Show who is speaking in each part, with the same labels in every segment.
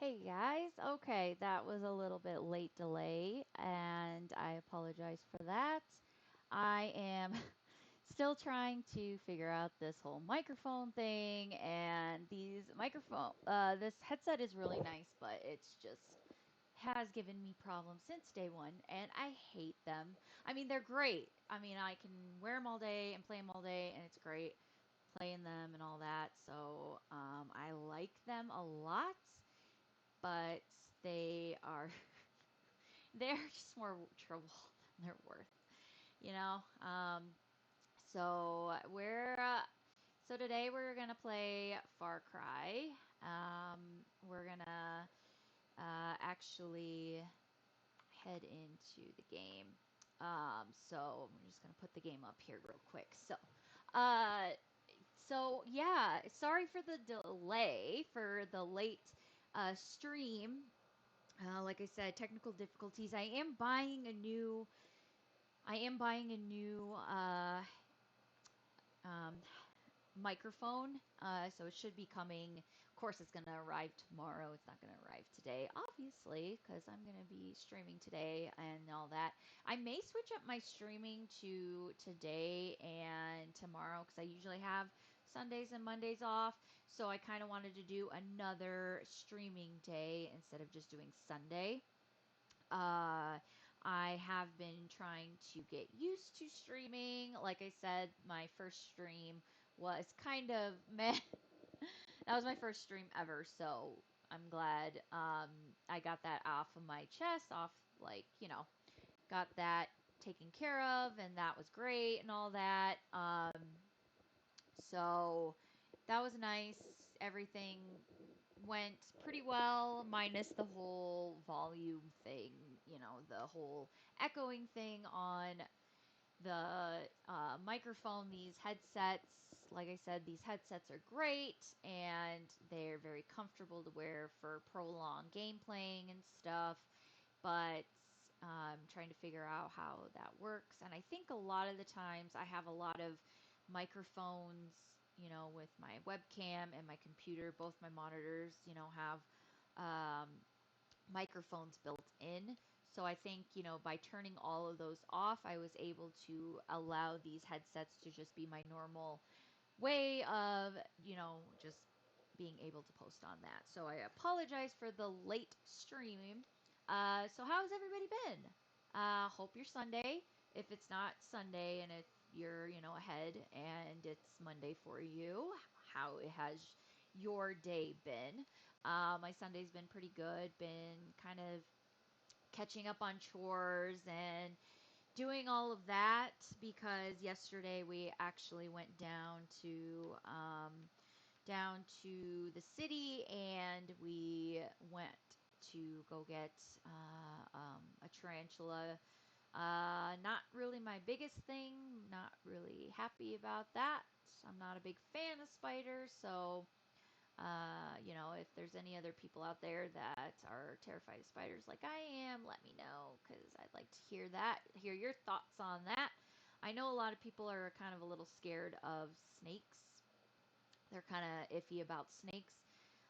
Speaker 1: Hey guys, okay, that was a little bit late delay, and I apologize for that. I am still trying to figure out this whole microphone thing, and this headset is really nice, but it's just has given me problems since day one, and I hate them. I mean, they're great. I mean, I can wear them all day and play them all day, and it's great playing them and all that. So, I like them a lot, but they are they're just more trouble than they're worth, you know. So we're so today we're gonna play Far Cry. We're gonna actually head into the game. So I'm just gonna put the game up here real quick. Uh, so yeah, sorry for the delay for the late stream. Like I said, technical difficulties. I am buying a new um, microphone. So it should be coming. Of course, it's going to arrive tomorrow. It's not going to arrive today, obviously, because I'm going to be streaming today and all that. I may switch up my streaming to today and tomorrow because I usually have Sundays and Mondays off. So I kind of wanted to do another streaming day instead of just doing Sunday. Uh, I have been trying to get used to streaming. Like I said, my first stream was kind of meh. That was my first stream ever, so I'm glad I got that off of my chest, got that taken care of, and that was great and all that. So that was nice. Everything went pretty well, minus the whole volume thing, the whole echoing thing on the microphone. These headsets, like I said, these headsets are great and they're very comfortable to wear for prolonged game playing and stuff, but I'm trying to figure out how that works. And I think a lot of the times I have a lot of microphones, with my webcam and my computer. Both my monitors, have um, microphones built in. So I think, by turning all of those off, I was able to allow these headsets to just be my normal way of, just being able to post on that. So I apologize for the late stream. So how's everybody been? Hope your Sunday, if it's not Sunday and if you're, ahead and it's Monday for you, how has your day been? My Sunday's been pretty good. Been kind of catching up on chores and doing all of that because yesterday we actually went down to the city and we went to go get a tarantula. Not really my biggest thing. Not really happy about that. I'm not a big fan of spiders, so if there's any other people out there that are terrified of spiders like I am, let me know because I'd like to hear your thoughts on that. I know a lot of people are kind of a little scared of snakes. They're kind of iffy about snakes.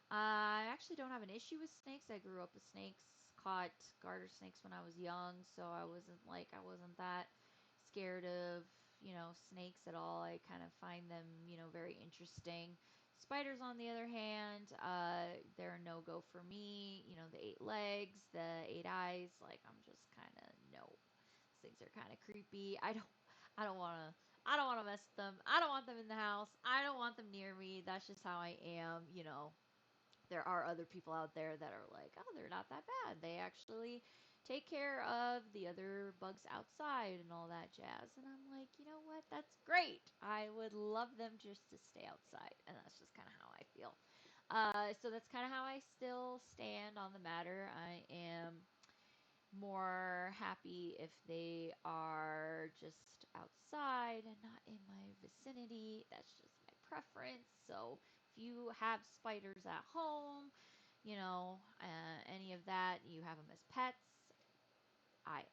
Speaker 1: I actually don't have an issue with snakes. I grew up with snakes, caught garter snakes when I was young, so I wasn't that scared of, snakes at all. I kind of find them, very interesting. Spiders, on the other hand, they're a no-go for me. The eight legs, the eight eyes, like I'm just kind of no. These things are kind of creepy. I don't want to. I don't want to mess with them. I don't want them in the house. I don't want them near me. That's just how I am. There are other people out there that are like, oh, they're not that bad. They actually take care of the other bugs outside and all that jazz. And I'm like, you know what? That's great. I would love them just to stay outside. And that's just kind of how I feel. So that's kind of how I still stand on the matter. I am more happy if they are just outside and not in my vicinity. That's just my preference. So if you have spiders at home, any of that, you have them as pets, I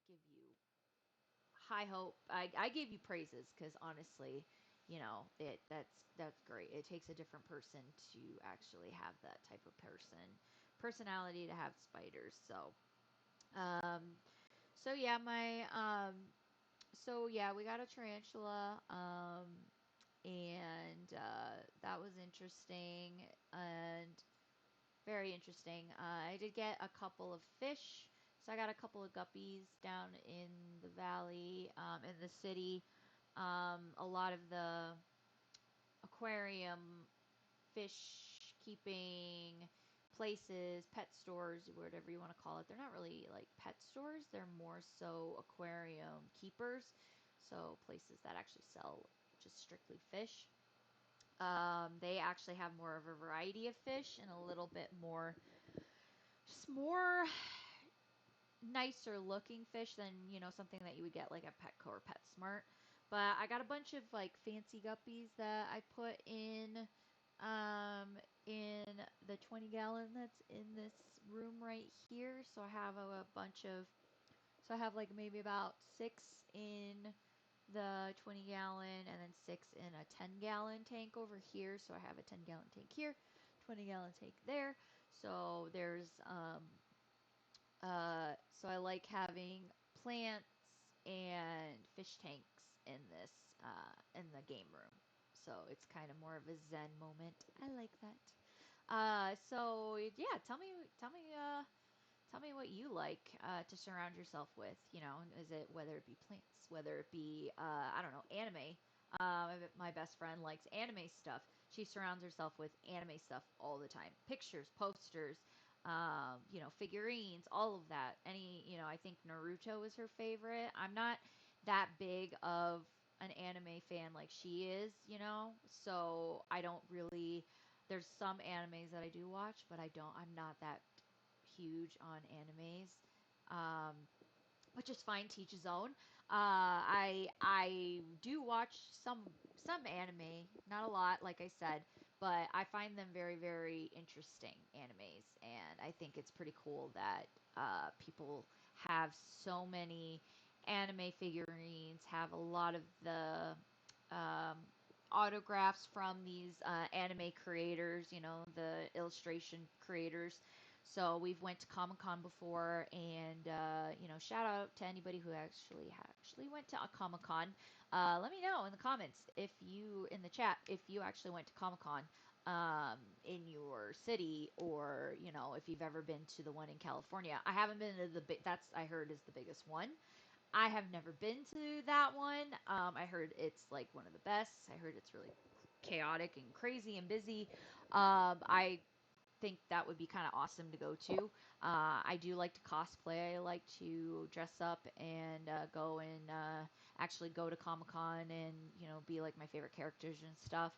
Speaker 1: give you high hope. I give you praises because honestly, that's great. It takes a different person to actually have that type of personality to have spiders. Um, so yeah, my so yeah, we got a tarantula, and that was interesting and very interesting. I did get a couple of fish. So I got a couple of guppies down in the valley, in the city. A lot of the aquarium, fish keeping places, pet stores, whatever you want to call it, they're not really like pet stores. They're more so aquarium keepers. So places that actually sell just strictly fish. They actually have more of a variety of fish and a little bit more, just more nicer looking fish than, something that you would get like at Petco or PetSmart. But I got a bunch of like fancy guppies that I put in the 20 gallon that's in this room right here. So I have a bunch of, so I have like maybe about 6 in the 20 gallon and then 6 in a 10-gallon tank over here. So I have a 10-gallon tank here, 20-gallon tank there. So so I like having plants and fish tanks in this in the game room. So it's kind of more of a zen moment. I like that. So yeah, tell me what you like to surround yourself with. Is it whether it be plants, whether it be I don't know, anime. My best friend likes anime stuff. She surrounds herself with anime stuff all the time. Pictures, posters, figurines, all of that. I think Naruto is her favorite. I'm not that big of an anime fan like she is, so I don't really. There's some animes that I do watch, but I'm not that huge on animes. Um, which is fine, teach his own. I do watch some anime, not a lot, like I said, but I find them very very interesting animes, and I think it's pretty cool that people have so many anime figurines, have a lot of the um, autographs from these anime creators, the illustration creators. So we've went to Comic Con before, and shout out to anybody who actually went to a Comic Con. Let me know in the comments in the chat if you actually went to Comic Con in your city, or if you've ever been to the one in California. I haven't been to the big. That's I heard is the biggest one. I have never been to that one. I heard it's like one of the best. I heard it's really chaotic and crazy and busy. I think that would be kind of awesome to go to. I do like to cosplay. I like to dress up and go and actually go to Comic Con and be like my favorite characters and stuff.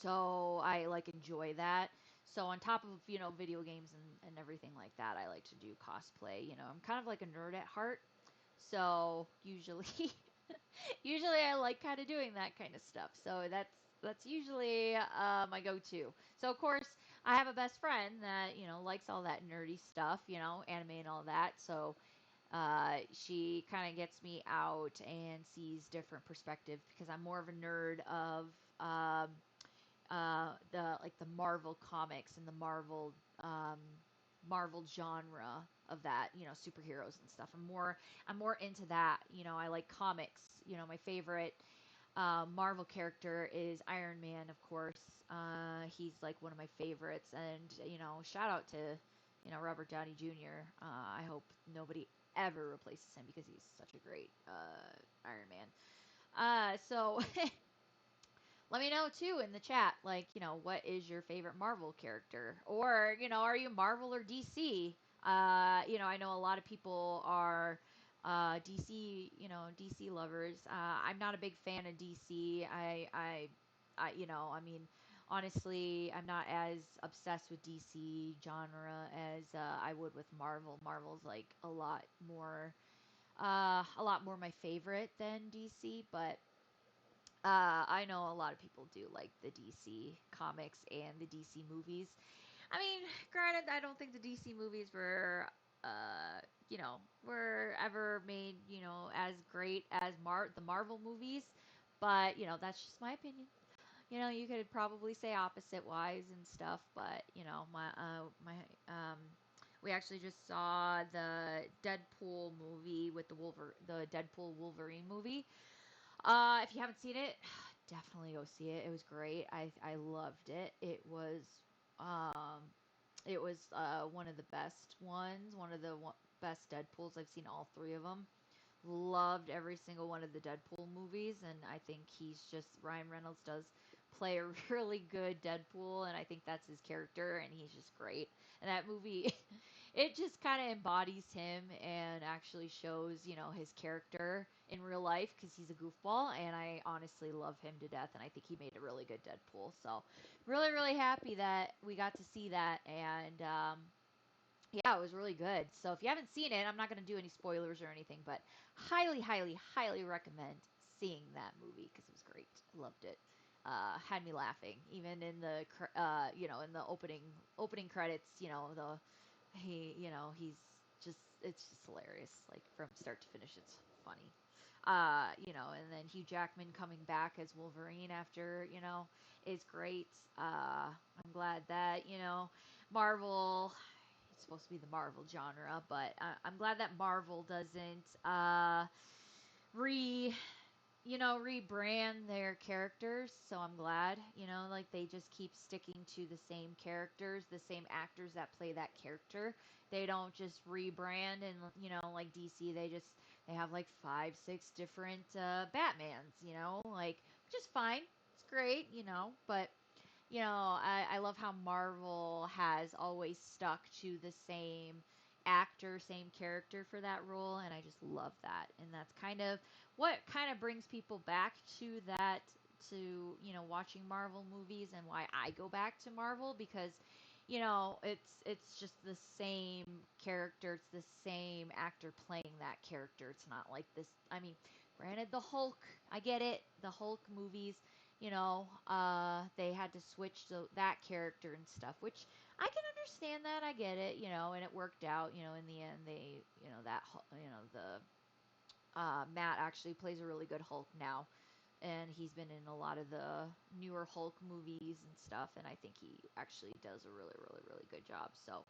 Speaker 1: So I like enjoy that. So on top of video games and everything like that, I like to do cosplay. I'm kind of like a nerd at heart. So usually, usually I like kind of doing that kind of stuff. So that's usually my go-to. So of course I have a best friend that likes all that nerdy stuff, anime and all that. So she kind of gets me out and sees different perspectives because I'm more of a nerd of the Marvel comics and the Marvel genre of that, superheroes and stuff. I'm more into that. I like comics. My favorite Marvel character is Iron Man, of course. He's like one of my favorites, and shout out to Robert Downey Jr. I hope nobody ever replaces him because he's such a great Iron Man. So let me know too in the chat, like, what is your favorite Marvel character? Or, are you Marvel or DC? I know a lot of people are DC, DC lovers. I'm not a big fan of DC. I mean, honestly, I'm not as obsessed with DC genre as I would with Marvel. Marvel's like a lot more my favorite than DC, but I know a lot of people do like the DC comics and the DC movies. I mean, granted, I don't think the DC movies were ever made, as great as the Marvel movies. But that's just my opinion. You could probably say opposite wise and stuff, but we actually just saw the Deadpool movie with the Deadpool Wolverine movie. If you haven't seen it, definitely go see it. It was great. I loved it. Um, it was one of the best ones, one of the best Deadpools. I've seen all three of them. Loved every single one of the Deadpool movies, and I think Ryan Reynolds does play a really good Deadpool, and I think that's his character, and he's just great. And that movie, it just kind of embodies him and actually shows, his character in real life because he's a goofball, and I honestly love him to death, and I think he made a really good Deadpool. So, really, really happy that we got to see that, and yeah, it was really good. So if you haven't seen it, I'm not going to do any spoilers or anything, but highly, highly, highly recommend seeing that movie because it was great. I loved it. Had me laughing, even in in the opening credits. It's just hilarious. Like from start to finish, it's funny. And then Hugh Jackman coming back as Wolverine after, is great. I'm glad that, Marvel, it's supposed to be the Marvel genre, but I'm glad that Marvel doesn't re rebrand their characters. So I'm glad, like they just keep sticking to the same characters, the same actors that play that character. They don't just rebrand and like DC, they have like 5, 6 different Batmans, like which is fine. It's great, but I love how Marvel has always stuck to the same actor, same character for that role, and I just love that. And that's what kind of brings people back to that, to, watching Marvel movies, and why I go back to Marvel because it's just the same character, it's the same actor playing that character. It's not like this. I mean, granted, the Hulk, I get it. The Hulk movies, they had to switch that character and stuff, which I can understand that. I get it, and it worked out. In the end, they, Matt actually plays a really good Hulk now, and he's been in a lot of the newer Hulk movies and stuff, and I think he actually does a really, really, really good job. So,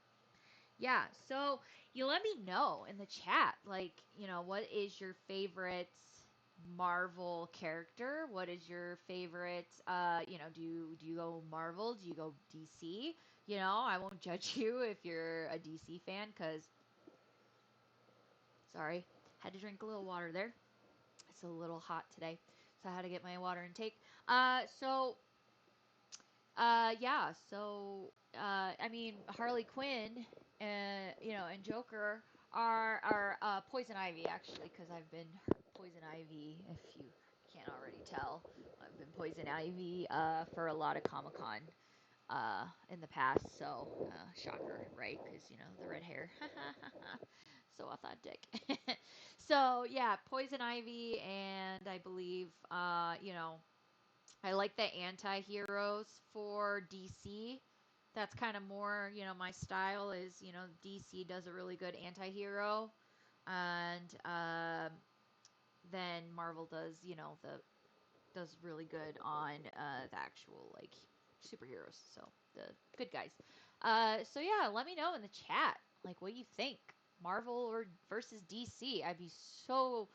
Speaker 1: yeah, so you let me know in the chat, like, what is your favorite Marvel character? What is your favorite, do you go Marvel? Do you go DC? I won't judge you if you're a DC fan, because, sorry, had to drink a little water there. It's a little hot today, so I had to get my water intake. Yeah, I mean, Harley Quinn, and Joker are Poison Ivy actually, because I've been Poison Ivy. If you can't already tell, I've been Poison Ivy for a lot of Comic Con in the past. So shocker, right? Because the red hair, so authentic. So yeah, Poison Ivy, and I believe I like the anti-heroes for DC. That's kind of more, my style is, DC does a really good anti-hero, and then Marvel does, does really good on the actual like superheroes, so the good guys. So yeah, let me know in the chat, like what you think, Marvel or versus DC. I'd be so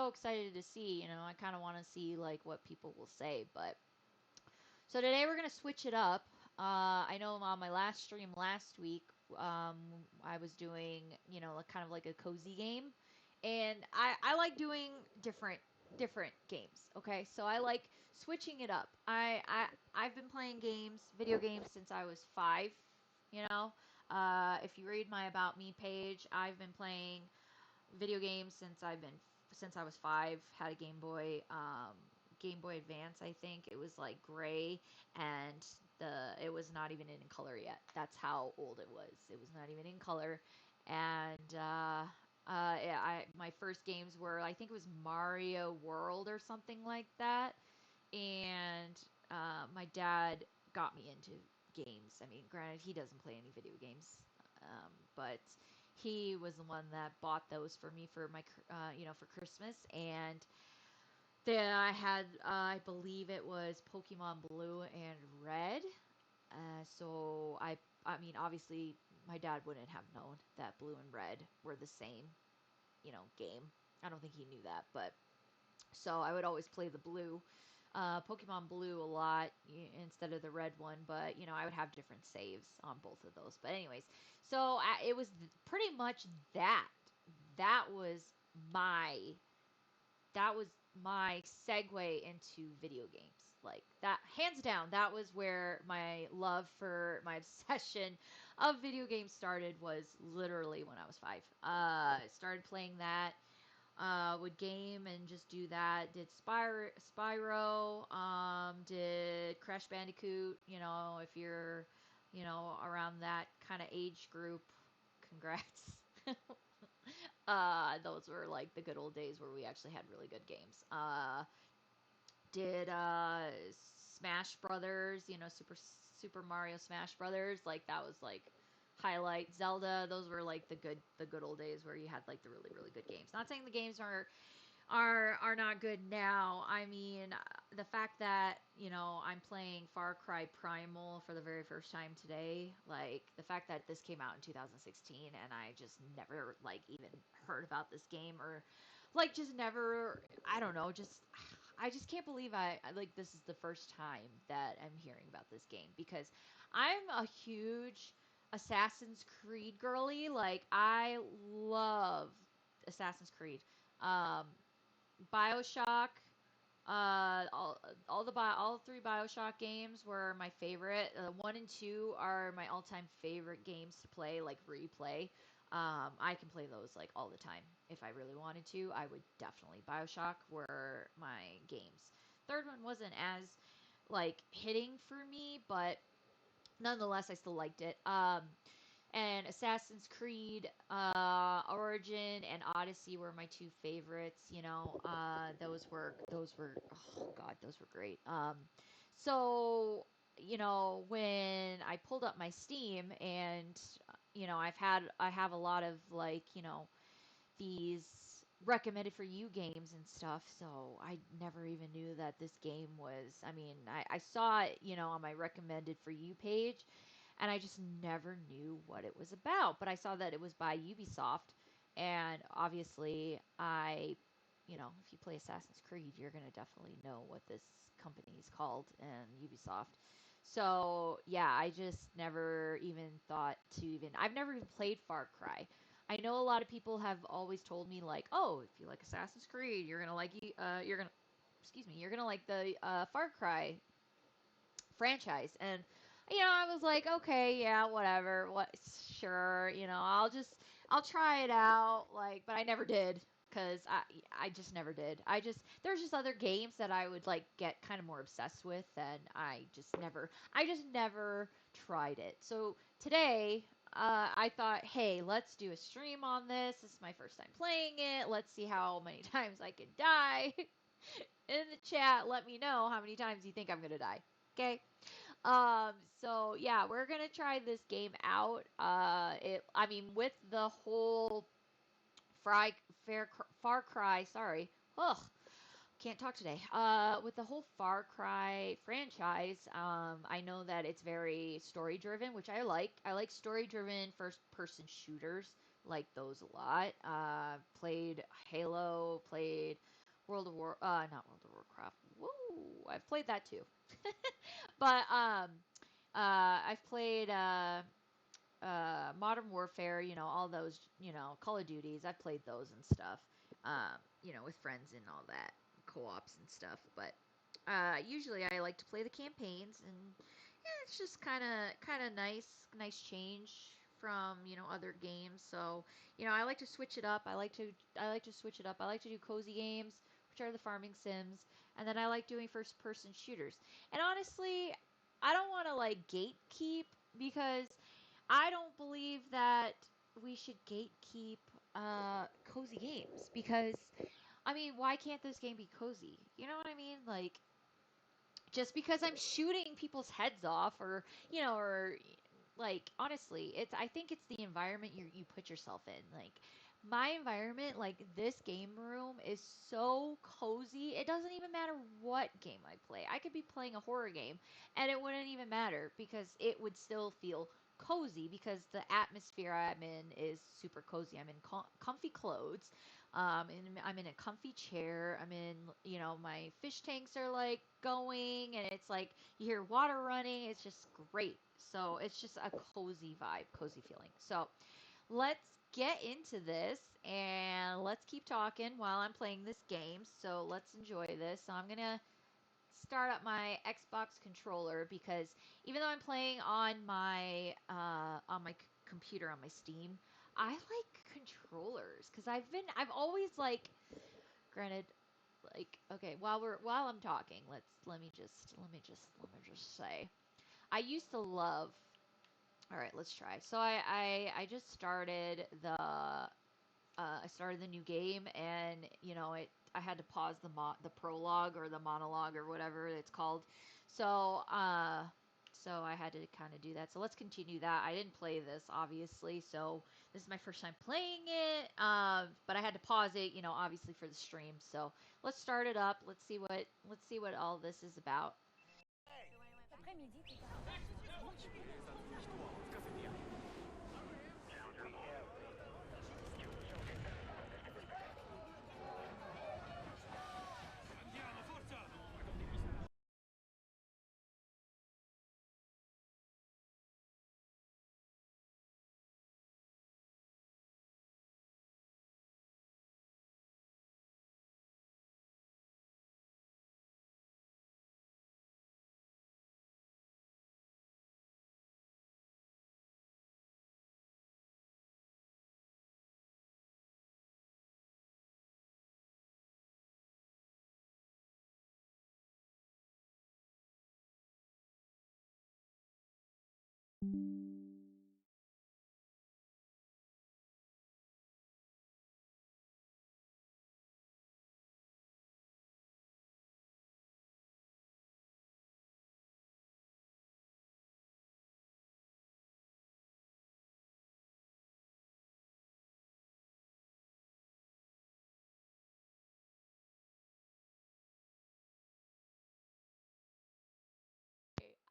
Speaker 1: excited to see. I kind of want to see like what people will say, but so today we're gonna switch it up. I know on my last stream last week, um, I was doing, like, kind of like a cozy game, and I like doing different games. Okay, so I like switching it up. I've been playing video games since I was 5. If you read my About Me page, I've been playing video games since I was 5. Had a Game Boy Advance, I think. It was like gray, and it was not even in color yet. That's how old it was. It was not even in color, and yeah, my first games were, I think it was Mario World or something like that, and my dad got me into games. I mean, granted, he doesn't play any video games, but he was the one that bought those for me for my, for Christmas, and Then I had, I believe it was Pokemon Blue and Red. So I mean, obviously, my dad wouldn't have known that Blue and Red were the same, game. I don't think he knew that, but so I would always play the blue, Pokemon Blue a lot instead of the red one. But I would have different saves on both of those. But anyways, so it was pretty much that. That was my that was my segue into video games. Like that, hands down, that was where my love for my obsession of video games started. Was literally when I was 5. Started playing that. Would game and just do that. Did Spyro. Did Crash Bandicoot. If you're, around that kind of age group, congrats. Those were like the good old days where we actually had really good games. Did Smash Brothers, Super Mario Smash Brothers, like that was like highlight. Zelda, those were like the good old days where you had like the really really good games. Not saying the games are not good now. I mean, the fact that I'm playing Far Cry Primal for the very first time today, like the fact that this came out in 2016 and I just never like even heard about this game, or like just never, I don't know, just I just can't believe like this is the first time that I'm hearing about this game, because I'm a huge Assassin's Creed girly. Like I love Assassin's Creed. Um, BioShock, all three BioShock games were my favorite. 1 and 2 are my all-time favorite games to play, like replay. I can play those like all the time. If I really wanted to, I would definitely. BioShock were my games. Third one wasn't as like hitting for me, but nonetheless, I still liked it. And Assassin's Creed, Origin and Odyssey were my two favorites. Those were oh god, those were great. So when I pulled up my Steam, and I have a lot of like these recommended for you games and stuff. So I never even knew that this game was. I mean, I saw it, on my recommended for you page, and I just never knew what it was about. But I saw that it was by Ubisoft, and obviously, if you play Assassin's Creed, you're gonna definitely know what this company is called, and Ubisoft. So yeah, I just never even thought to even. I've never even played Far Cry. I know a lot of people have always told me like, oh, if you like Assassin's Creed, you're gonna like excuse me, you're gonna like the Far Cry franchise. And I was like, okay, yeah, whatever, what, sure, I'll try it out, like, but I never did, because I just never did. There's just other games that I would like get kind of more obsessed with, and I just never tried it. So today, I thought, hey, let's do a stream on this. This is my first time playing it. Let's see how many times I can die. In the chat, let me know how many times you think I'm gonna die. Okay. Um, so yeah, we're gonna try this game out. I mean, with the whole Far Cry, sorry, ugh, can't talk today. With the whole Far Cry franchise, I know that it's very story driven, which I like. I like story driven first person shooters, like those a lot. Played Halo, played not World of Warcraft. Woo, I've played that too. But I've played Modern Warfare, all those, Call of Duties. I've played those and stuff, with friends and all that, co-ops and stuff. But usually I like to play the campaigns, and yeah, it's just kind of nice change from other games. So I like to switch it up. I like to switch it up. I like to do cozy games, which are the farming sims, and then I like doing first person shooters. And honestly, I don't want to like gatekeep, because I don't believe that we should gatekeep cozy games, because I mean, why can't this game be cozy? You know what I mean? Like, just because I'm shooting people's heads off, or or like, honestly, I think it's the environment you put yourself in. Like, my environment, like this game room, is so cozy. It doesn't even matter what game I play. I could be playing a horror game and it wouldn't even matter because it would still feel cozy because the atmosphere I'm in is super cozy. I'm in comfy clothes. And I'm in a comfy chair. I'm in, my fish tanks are like going and it's like you hear water running. It's just great. So it's just a cozy vibe, cozy feeling. So let's get into this and let's keep talking while I'm playing this game. So let's enjoy this. So I'm gonna start up my Xbox controller because even though I'm playing on my computer on my Steam, I like controllers because I've always like granted like okay while I'm talking let me just say I used to love. All right, let's try. So I just started I started the new game, and I had to pause the prologue or the monologue or whatever it's called. So so I had to kind of do that. So let's continue that. I didn't play this obviously, so this is my first time playing it. But I had to pause it, obviously for the stream. So let's start it up. Let's see what all this is about.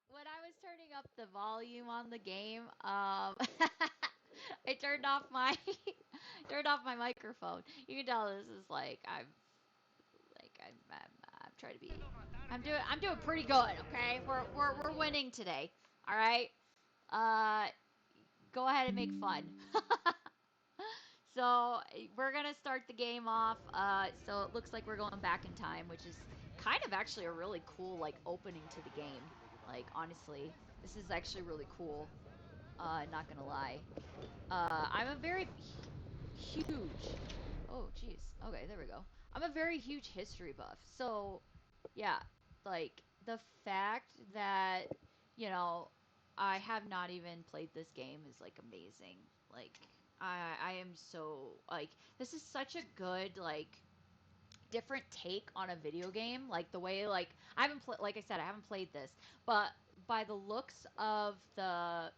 Speaker 1: When I was turning up the volume on the game, I turned off my turned off my microphone. You can tell this is like I'm trying to be. I'm doing pretty good. Okay, we're winning today. All right. Uh, Go ahead and make fun. So we're gonna start the game off. So it looks like we're going back in time, which is kind of actually a really cool like opening to the game. Like honestly, this is actually really cool. Not gonna lie. I'm a very huge. Oh jeez. Okay, there we go. I'm a very huge history buff. So yeah, like the fact that you know I have not even played this game is like amazing. Like I am so like this is such a good like different take on a video game. Like the way like I haven't like I said I haven't played this, but by the looks of the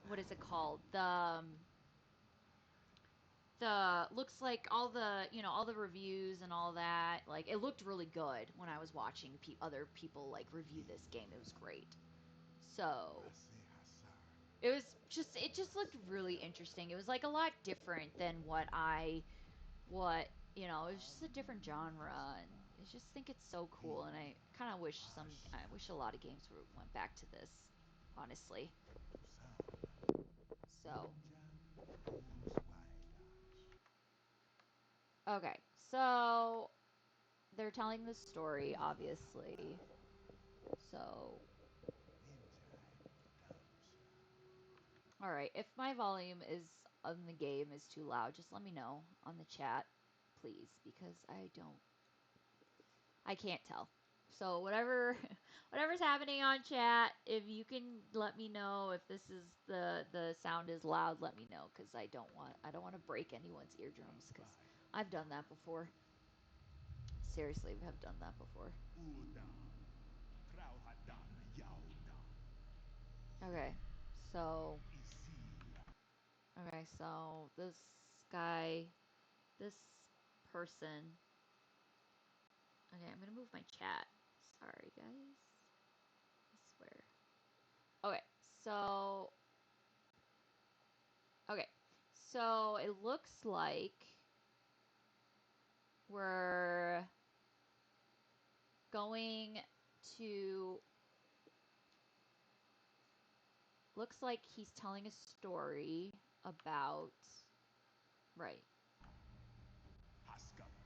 Speaker 1: what is it called the looks like all the reviews and all that like it looked really good when I was watching other people like review this game. It was great. So it just looked really interesting. It was like a lot different than what it was just a different genre, and I just think it's so cool. And I wish a lot of games went back to this, honestly. So okay, so they're telling the story, obviously. So, all right. If my volume is on the game is too loud, just let me know on the chat, please, because I can't tell. So whatever's happening on chat, if you can let me know if this is the sound is loud, let me know because I don't want to break anyone's eardrums because I've done that before. Seriously, we have done that before. Okay, so okay, so this. guy, this person. Okay, I'm gonna move my chat. Sorry, guys. I swear. Okay, so. Okay, so it looks like we're going to. Looks like he's telling a story about. Right.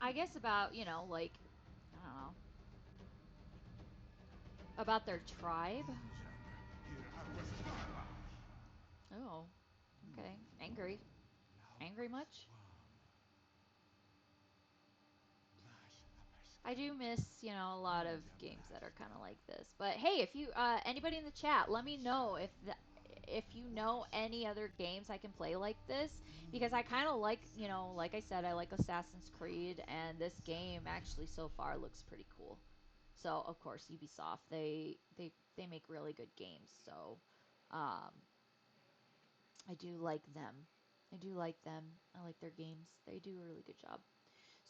Speaker 1: I guess about, like, I don't know. About their tribe? Oh, okay. Angry. Angry much? I do miss, a lot of games that are kind of like this. But hey, if you, anybody in the chat, let me know if you know any other games I can play like this, because I kind of like, like I said, I like Assassin's Creed, and this game actually so far looks pretty cool. So of course Ubisoft, they make really good games. So, I do like them. I do like them. I like their games. They do a really good job.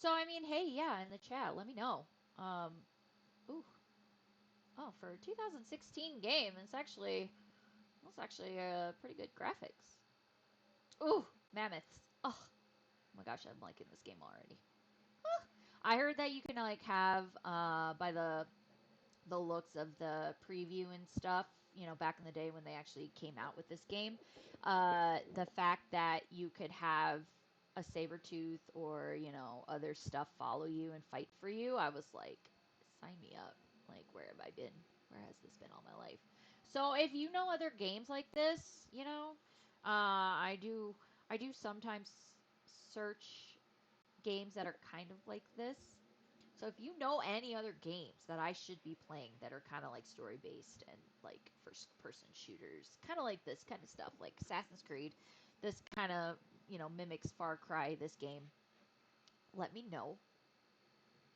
Speaker 1: So I mean, hey, yeah, in the chat, let me know. Um, ooh, oh, for a 2016 game, that's actually pretty good graphics. Ooh, mammoths. Oh my gosh, I'm liking this game already. I heard that you can like have by the looks of the preview and stuff, back in the day when they actually came out with this game, the fact that you could have a saber tooth or, other stuff follow you and fight for you, I was like, sign me up. Like, where have I been? Where has this been all my life? So if you know other games like this, I do sometimes search games that are kind of like this. So if you know any other games that I should be playing that are kind of like story based and like first person shooters, kind of like this kind of stuff, like Assassin's Creed, this kind of, mimics Far Cry, this game, let me know,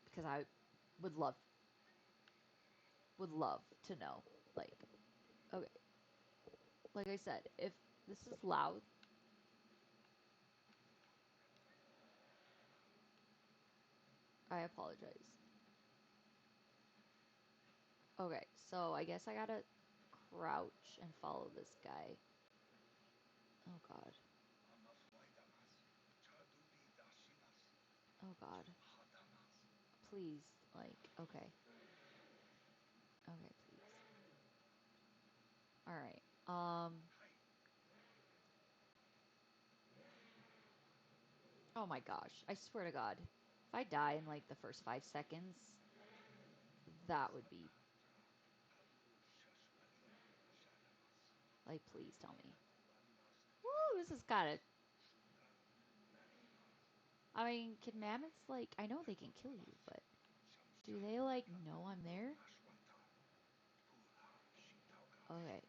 Speaker 1: because I would love to know. Like, okay, like I said, if this is loud, I apologize. Okay, so I guess I gotta crouch and follow this guy. Oh god. Oh god. Please, like, okay. Okay, please. All right. Oh my gosh. I swear to God. If I die in like the first 5 seconds, that would be. Like, please tell me. Woo, this is kind of. I mean, can mammoths, like. I know they can kill you, but. Do they, like, know I'm there? Okay.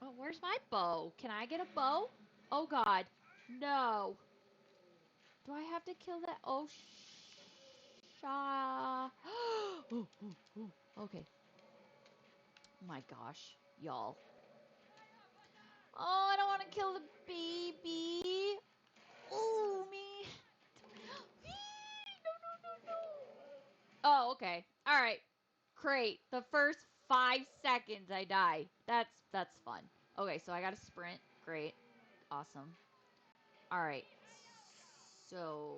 Speaker 1: Oh, where's my bow? Can I get a bow? Oh god. No. Do I have to kill that? Oh, oh, okay. My gosh. Y'all. Oh, I don't want to kill the baby. Oh, me. No, no, no, no. Oh, okay. All right. Great. The first 5 seconds I die. That's fun. Okay, so I got to sprint. Great. Awesome. All right. So,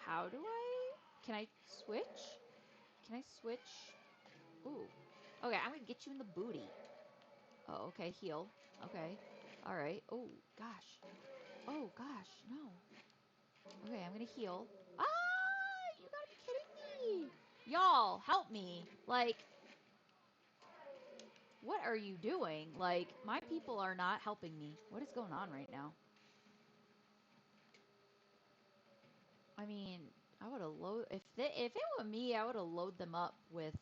Speaker 1: how do I? Can I switch? Can I switch? Ooh. Okay, I'm gonna get you in the booty. Oh, okay. Heal. Okay. All right. Oh, gosh. Oh, gosh. No. Okay, I'm gonna heal. Ah! You gotta be kidding me! Y'all, help me! Like, what are you doing? Like, my people are not helping me. What is going on right now? I mean, I would have if it were me, I would have loaded them up with.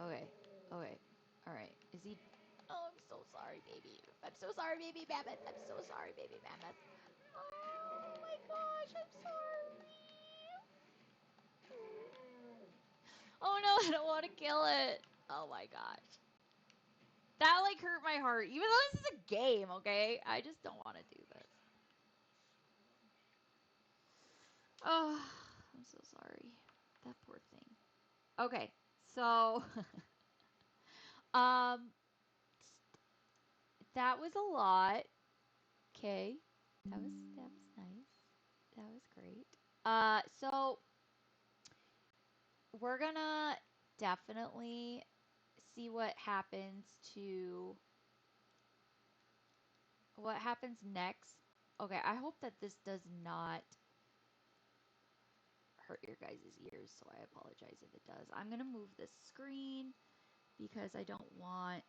Speaker 1: Okay, okay, all right. Is he? Oh, I'm so sorry, baby. I'm so sorry, baby mammoth. I'm so sorry, baby mammoth. Oh my gosh, I'm sorry. Oh no, I don't want to kill it. Oh my gosh. That like hurt my heart. Even though this is a game, okay? I just don't want to do this. Oh, I'm so sorry. That poor thing. Okay, so um that was a lot. Okay. That was nice. That was great. So we're gonna definitely see what happens next. Okay, I hope that this does not hurt your guys' ears, so I apologize if it does. I'm gonna move this screen because I just don't want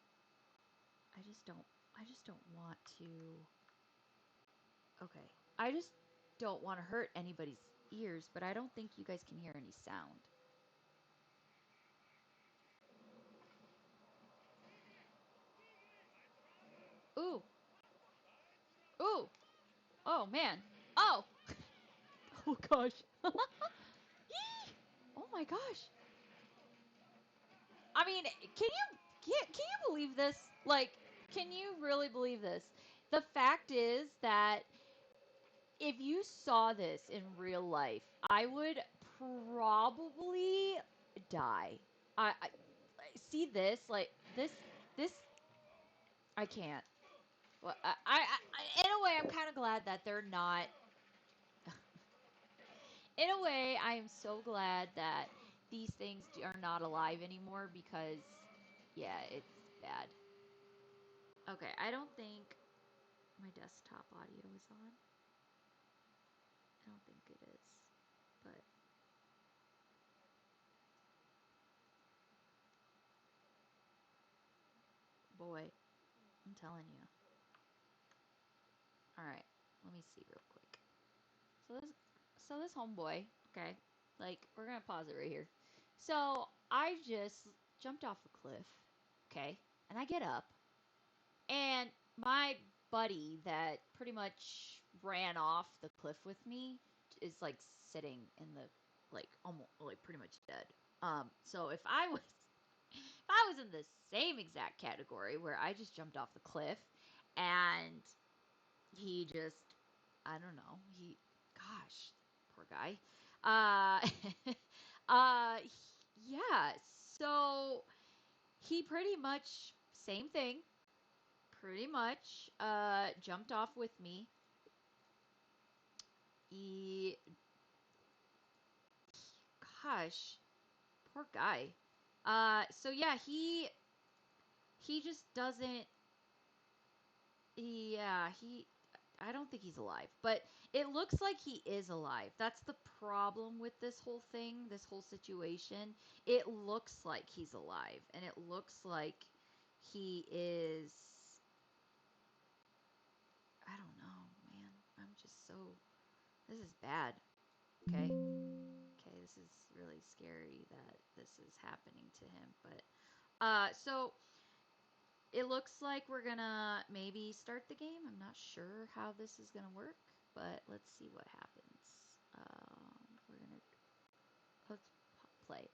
Speaker 1: to. Okay. I just don't want to hurt anybody's ears, but I don't think you guys can hear any sound. Ooh. Ooh. Oh man. Oh. Oh gosh. Oh my gosh. I mean, can you believe this? Like, can you really believe this? The fact is that if you saw this in real life, I would probably die. I see this like this. I can't. Well, in a way, I'm kind of glad that they're not. In a way, I am so glad that these things are not alive anymore because, yeah, it's bad. Okay, I don't think my desktop audio is on. I don't think it is, but boy, I'm telling you. All right, let me see real quick. So this homeboy, okay, like we're gonna pause it right here. So I just jumped off a cliff, okay, and I get up, and my buddy that pretty much ran off the cliff with me is like sitting in the like almost like pretty much dead. So if I was in the same exact category where I just jumped off the cliff and he just I don't know, gosh, poor guy. Uh yeah, so he pretty much same thing, pretty much jumped off with me. He Gosh, poor guy. So yeah, he just doesn't. Yeah, I don't think he's alive, but it looks like he is alive. That's the problem with this whole thing, this whole situation. It looks like he's alive, and it looks like he is. I don't know, man. I'm just so. This is bad. Okay. Okay, this is really scary that this is happening to him. But so it looks like we're gonna maybe start the game. I'm not sure how this is gonna work, but let's see what happens. We're gonna let's play.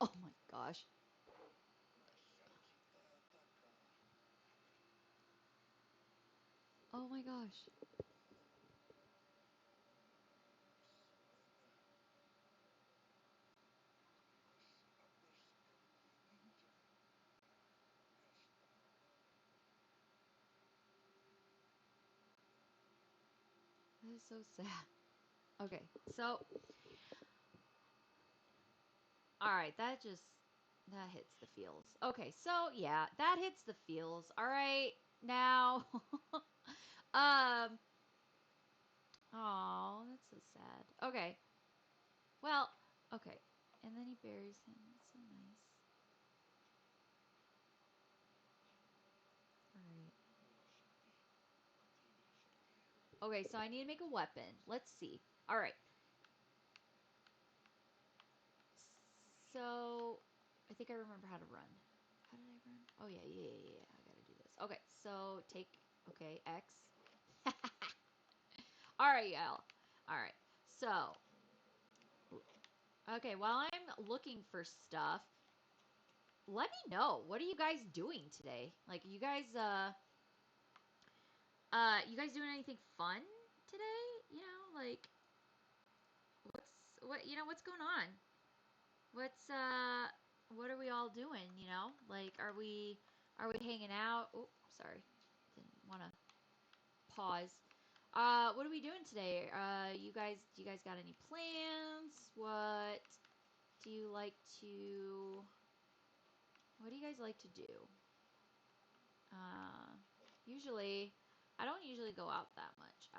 Speaker 1: Oh my gosh. Oh my gosh. That is so sad. Okay, so all right, that hits the feels. Okay, so yeah, that hits the feels. All right, now, oh, that's so sad. Okay, well, okay, and then he buries him. That's so nice. All right. Okay, so I need to make a weapon. Let's see. All right. So I think I remember how to run. How did I run? Oh yeah, yeah, yeah, yeah. I gotta do this. Okay, so take X. All right, y'all. All right. So okay, while I'm looking for stuff, let me know. What are you guys doing today? Like, you guys doing anything fun today? You know, like, what's going on? What's what are we all doing? You know, like, are we hanging out? Oh, sorry, didn't want to pause. What are we doing today? Do you guys got any plans? Do you like to? What do you guys like to do? Uh, usually, I don't usually go out that much.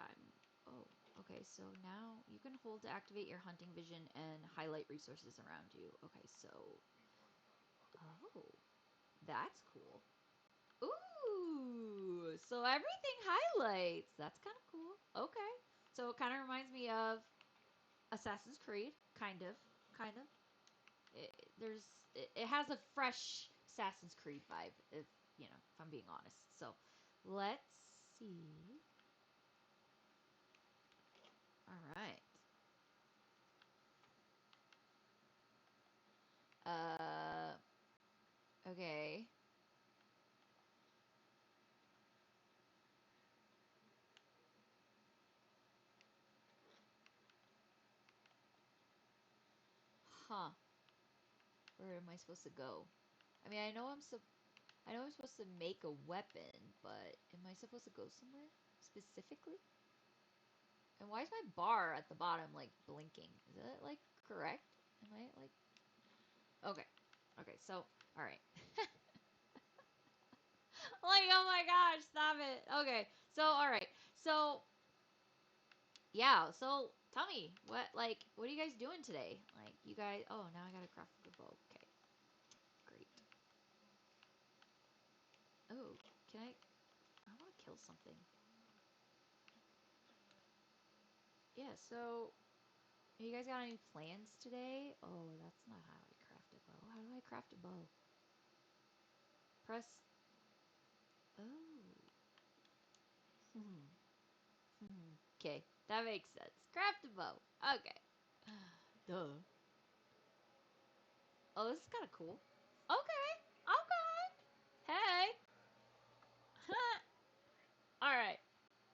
Speaker 1: Oh, okay. So now you can hold to activate your hunting vision and highlight resources around you. Okay, so, oh, that's cool. Ooh, so everything highlights. That's kind of cool. Okay. So it kind of reminds me of Assassin's Creed, kind of. It has a fresh Assassin's Creed vibe, if if I'm being honest. So let's see. All right. Uh, okay. Huh. Where am I supposed to go? I mean, I know I'm supposed to make a weapon, but am I supposed to go somewhere specifically? And why is my bar at the bottom like blinking? Is that like correct? Am I like okay? Okay, so all right. Like, oh my gosh, stop it. Okay, so all right, so yeah, so tell me what are you guys doing today? Like, you guys. Oh, now I gotta craft the bow. Okay, great. Oh, can I? I want to kill something. Yeah. So, you guys got any plans today? Oh, that's not how I craft a bow. How do I craft a bow? Press. Oh. Okay, that makes sense. Craft a bow. Okay. Duh. Oh, this is kind of cool. Okay. Okay. Hey. All right.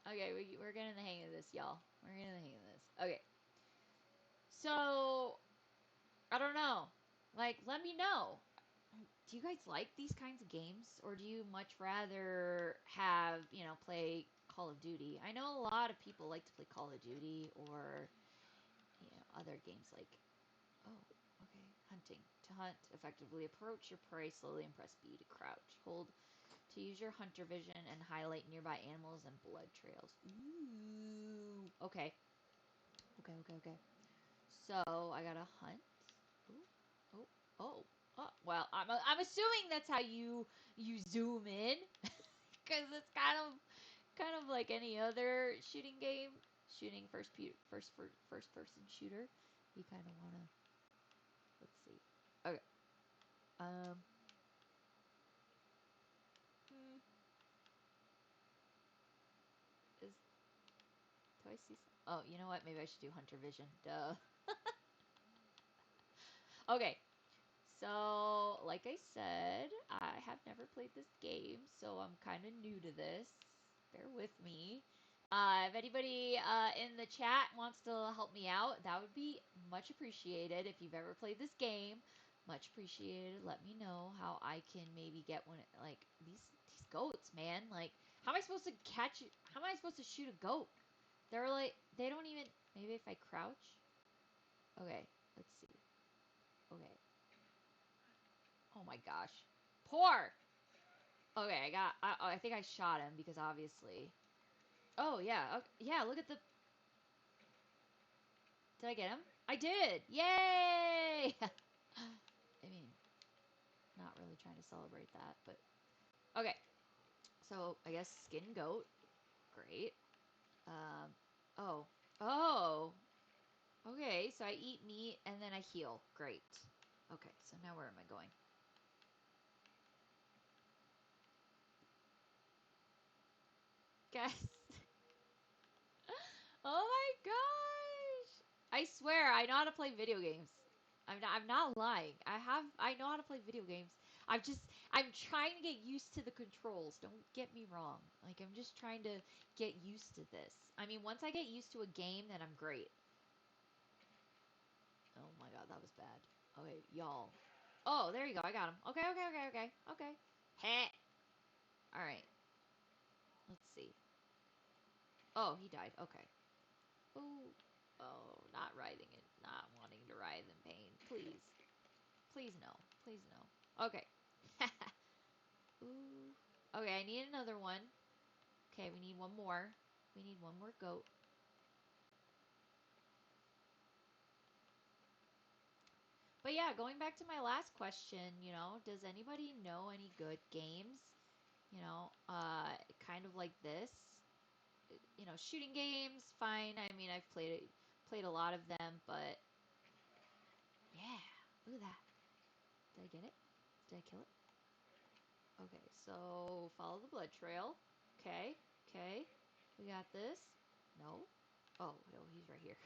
Speaker 1: Okay, we're getting the hang of this, y'all. We're getting the hang of this. Okay. So, I don't know. Like, let me know. Do you guys like these kinds of games? Or do you much rather play Call of Duty? I know a lot of people like to play Call of Duty or, other games like, oh, okay, hunting. To hunt, effectively approach your prey slowly and press B to crouch. Hold to use your hunter vision and highlight nearby animals and blood trails. Ooh. Okay. Okay. So I gotta hunt. Ooh. Oh. Oh. Oh. Well, I'm assuming that's how you zoom in, because it's kind of like any other shooting game, shooting first person shooter. You kind of wanna. Let's see. Okay. Um. Hmm, is do I see? Oh, you know what? Maybe I should do hunter vision. Duh. Okay. So, like I said, I have never played this game, so I'm kind of new to this. Bear with me. If anybody in the chat wants to help me out, that would be much appreciated. If you've ever played this game, much appreciated. Let me know how I can maybe get one. Like these goats, man. Like, how am I supposed to catch it? How am I supposed to shoot a goat? They're like they don't even. Maybe if I crouch. Okay, let's see. Okay. Oh my gosh. Poor. Okay, I think I shot him because obviously. Oh yeah. Okay, yeah. Look at the. Did I get him? I did. Yay! I mean, not really trying to celebrate that, but okay. So I guess skin goat. Great. Um. Oh. Oh. Okay. So I eat meat and then I heal. Great. Okay. So now where am I going? Guys. Oh my gosh! I swear, I know how to play video games. I'm not lying. I know how to play video games. I'm trying to get used to the controls. Don't get me wrong. Like I'm just trying to get used to this. I mean, once I get used to a game, then I'm great. Oh my god, that was bad. Okay, y'all. Oh, there you go. I got him. Okay, okay, okay, okay, okay. Heh. All right. Let's see. Oh, he died. Okay. Oh, oh, not riding it. Not wanting to ride in pain. Please. Please no. Please no. Okay. Ooh. Okay, I need another one. Okay, we need one more. We need one more goat. But yeah, going back to my last question, does anybody know any good games? Kind of like this. Shooting games, fine. I mean, I've played a lot of them, but yeah, look at that. Did I get it? Did I kill it? Okay, so follow the blood trail. Okay, okay. We got this. No. Oh, no, he's right here.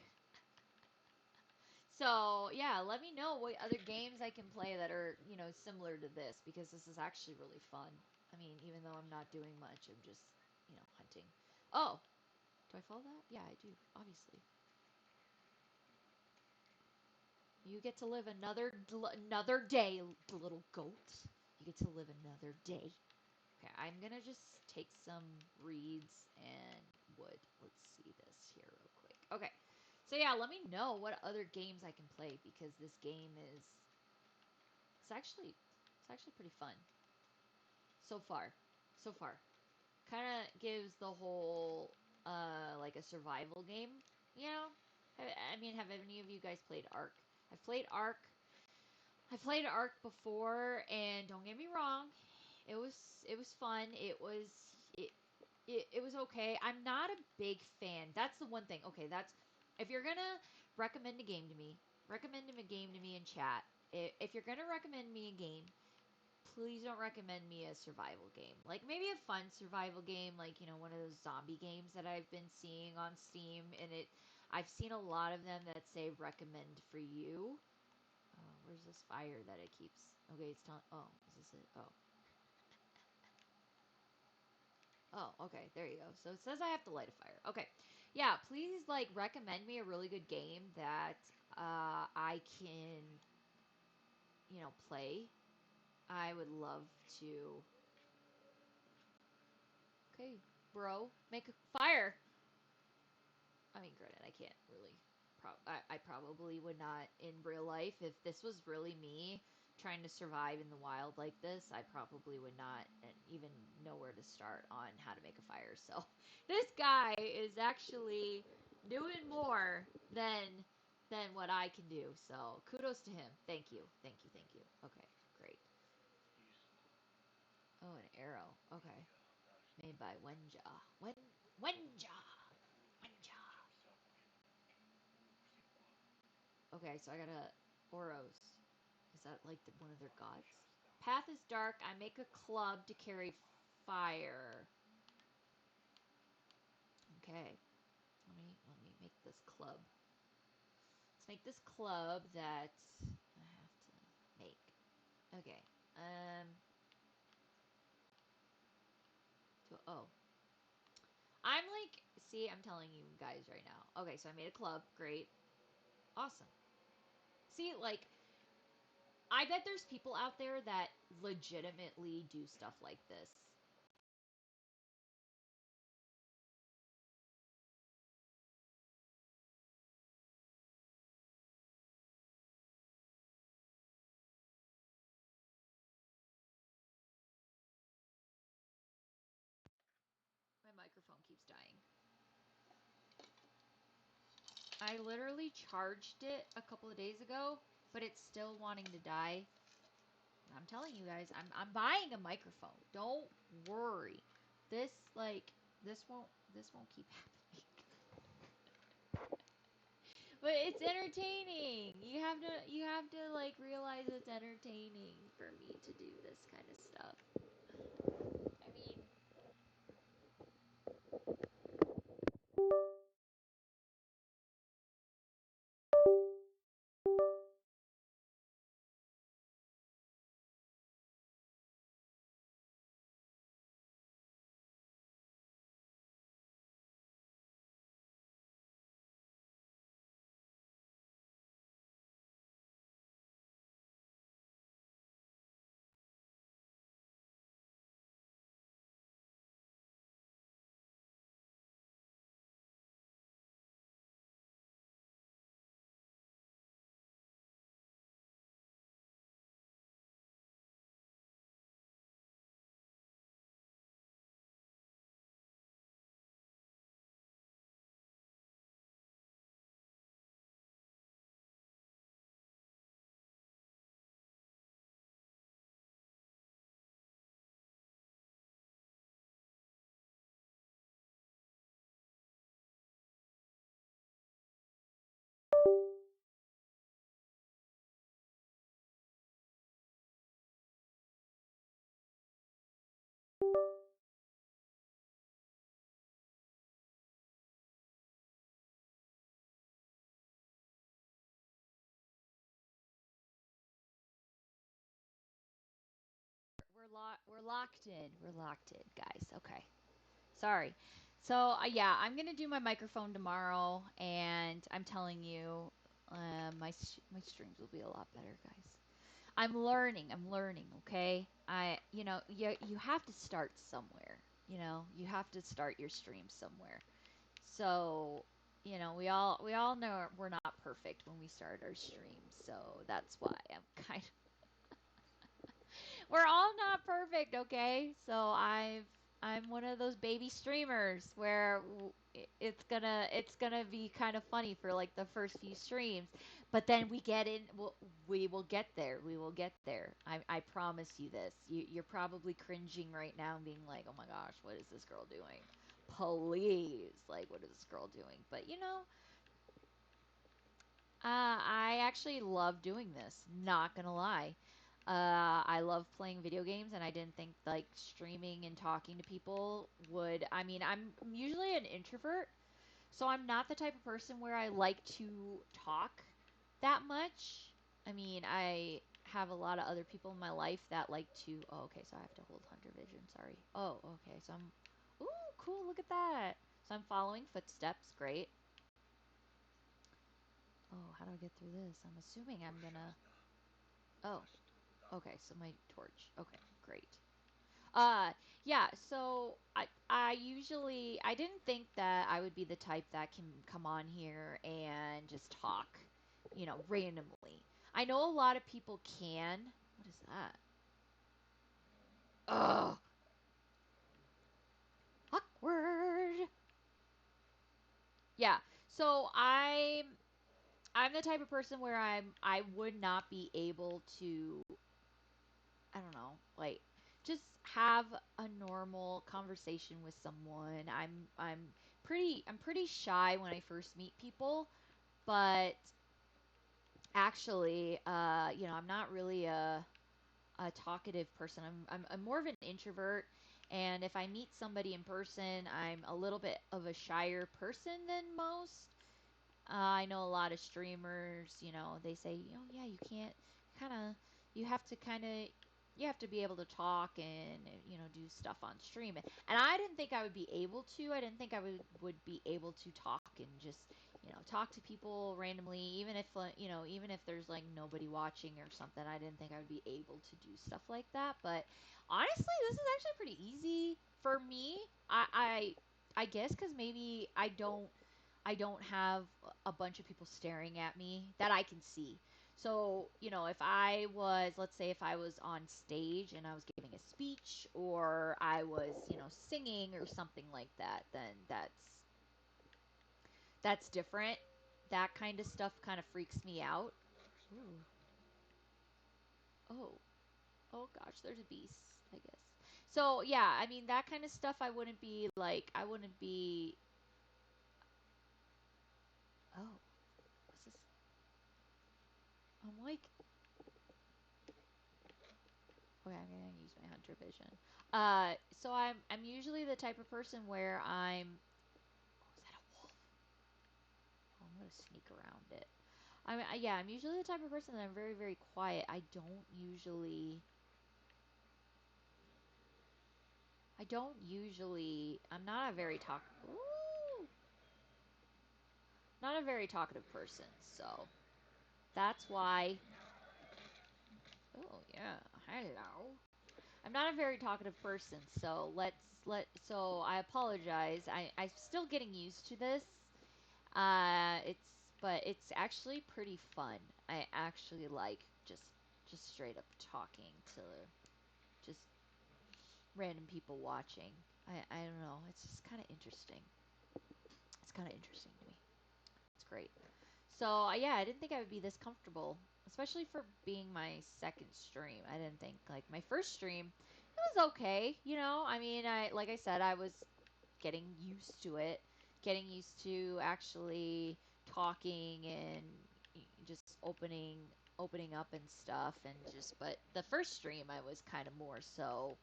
Speaker 1: So, yeah, let me know what other games I can play that are, similar to this because this is actually really fun. I mean, even though I'm not doing much, I'm just, hunting. Oh, do I follow that? Yeah, I do, obviously. You get to live another day, little goat. You get to live another day. Okay, I'm gonna just take some reeds and wood. Let's see this here real quick. Okay, so yeah, let me know what other games I can play because this game is it's actually pretty fun so far. So far, kind of gives the whole like a survival game. You know, I mean, have any of you guys played Ark? I've played Ark. I played Ark before, and don't get me wrong, it was fun. It was okay. I'm not a big fan. That's the one thing. Okay, that's if you're gonna recommend a game to me, recommend a game to me in chat. If you're gonna recommend me a game, please don't recommend me a survival game. Like maybe a fun survival game, like one of those zombie games that I've been seeing on Steam, and I've seen a lot of them that say recommend for you. Where's this fire that it keeps? Okay, it's telling. Oh, is this it? Oh. Oh, okay. There you go. So it says I have to light a fire. Okay. Yeah, please like recommend me a really good game that I can, play. I would love to. Okay, bro, make a fire. I mean, granted, I can't really. I probably would not in real life if this was really me trying to survive in the wild like this. I probably would not even know where to start on how to make a fire. So this guy is actually doing more than what I can do. So kudos to him. Thank you. Thank you. Thank you. Okay, great. Oh, an arrow. Okay, made by Wenja. Wenja. Wenja. Okay, so I got a Oros. Is that like one of their gods? Path is dark. I make a club to carry fire. Okay. Let me make this club. Let's make this club that I have to make. Okay. Oh. I'm like, see, I'm telling you guys right now. Okay, so I made a club. Great. Awesome. See, like, I bet there's people out there that legitimately do stuff like this. My microphone keeps dying. I literally charged it a couple of days ago, but it's still wanting to die. I'm telling you guys, I'm buying a microphone. Don't worry. This like this won't keep happening. But it's entertaining. You have to like realize it's entertaining for me to do this kind of stuff. I mean, We're locked in. We're locked in, guys. Okay. Sorry. So yeah, I'm gonna do my microphone tomorrow, and I'm telling you, my streams will be a lot better, guys. I'm learning. I'm learning. Okay. You have to start somewhere. You have to start your stream somewhere. So we all know we're not perfect when we start our streams. So that's why I'm kind of we're all not perfect, okay? So I'm one of those baby streamers where it's gonna be kind of funny for like the first few streams, but then we will get there. We will get there. I promise you this. You're probably cringing right now and being like, oh my gosh, what is this girl doing? Please, like, what is this girl doing? But I actually love doing this. Not gonna lie. I love playing video games, and I didn't think like streaming and talking to people would. I mean, I'm usually an introvert, so I'm not the type of person where I like to talk that much. I mean, I have a lot of other people in my life that like to. Oh, okay, so I have to hold hunter vision. Sorry. Oh, okay, so I'm. Ooh, cool! Look at that. So I'm following footsteps. Great. Oh, how do I get through this? I'm assuming I'm gonna. Oh, okay. So my torch. Okay, great. Yeah. So I didn't think that I would be the type that can come on here and just talk, randomly. I know a lot of people can. What is that? Ugh, awkward. Yeah. So I'm the type of person where I would not be able to, I don't know, like just have a normal conversation with someone. I'm pretty shy when I first meet people, but actually, I'm not really a talkative person. I'm more of an introvert, and if I meet somebody in person, I'm a little bit of a shyer person than most. I know a lot of streamers, they say, yeah, you can't kind of, you have to kind of, you have to be able to talk and, do stuff on stream. And I didn't think I would be able to. I didn't think I would be able to talk and just, talk to people randomly, even if there's like nobody watching or something. I didn't think I would be able to do stuff like that. But honestly, this is actually pretty easy for me. I guess because maybe I don't have a bunch of people staring at me that I can see. So, if I was, let's say, if I was on stage and I was giving a speech or I was, singing or something like that, then that's different. That kind of stuff kind of freaks me out. Ooh. Oh. Oh gosh, there's a beast, I guess. So, yeah, I mean, that kind of stuff I wouldn't be. Oh, what's this? I'm like, okay, I'm gonna use my hunter vision. So I'm usually the type of person where I'm. Oh, is that a wolf? Oh, I'm gonna sneak around it. Yeah, I'm usually the type of person that I'm very very quiet. I'm not a very talk. Ooh, not a very talkative person. So that's why. Oh yeah, hello. I'm not a very talkative person, so so I apologize. I'm still getting used to this. But it's actually pretty fun. I actually like just straight up talking to just random people watching. I don't know. It's just kind of interesting. It's kind of interesting to me. It's great. So yeah, I didn't think I would be this comfortable, especially for being my second stream. I didn't think like my first stream, it was okay. I mean, I like I said, I was getting used to it, getting used to actually talking and just opening up and stuff, and just but the first stream I was kind of more so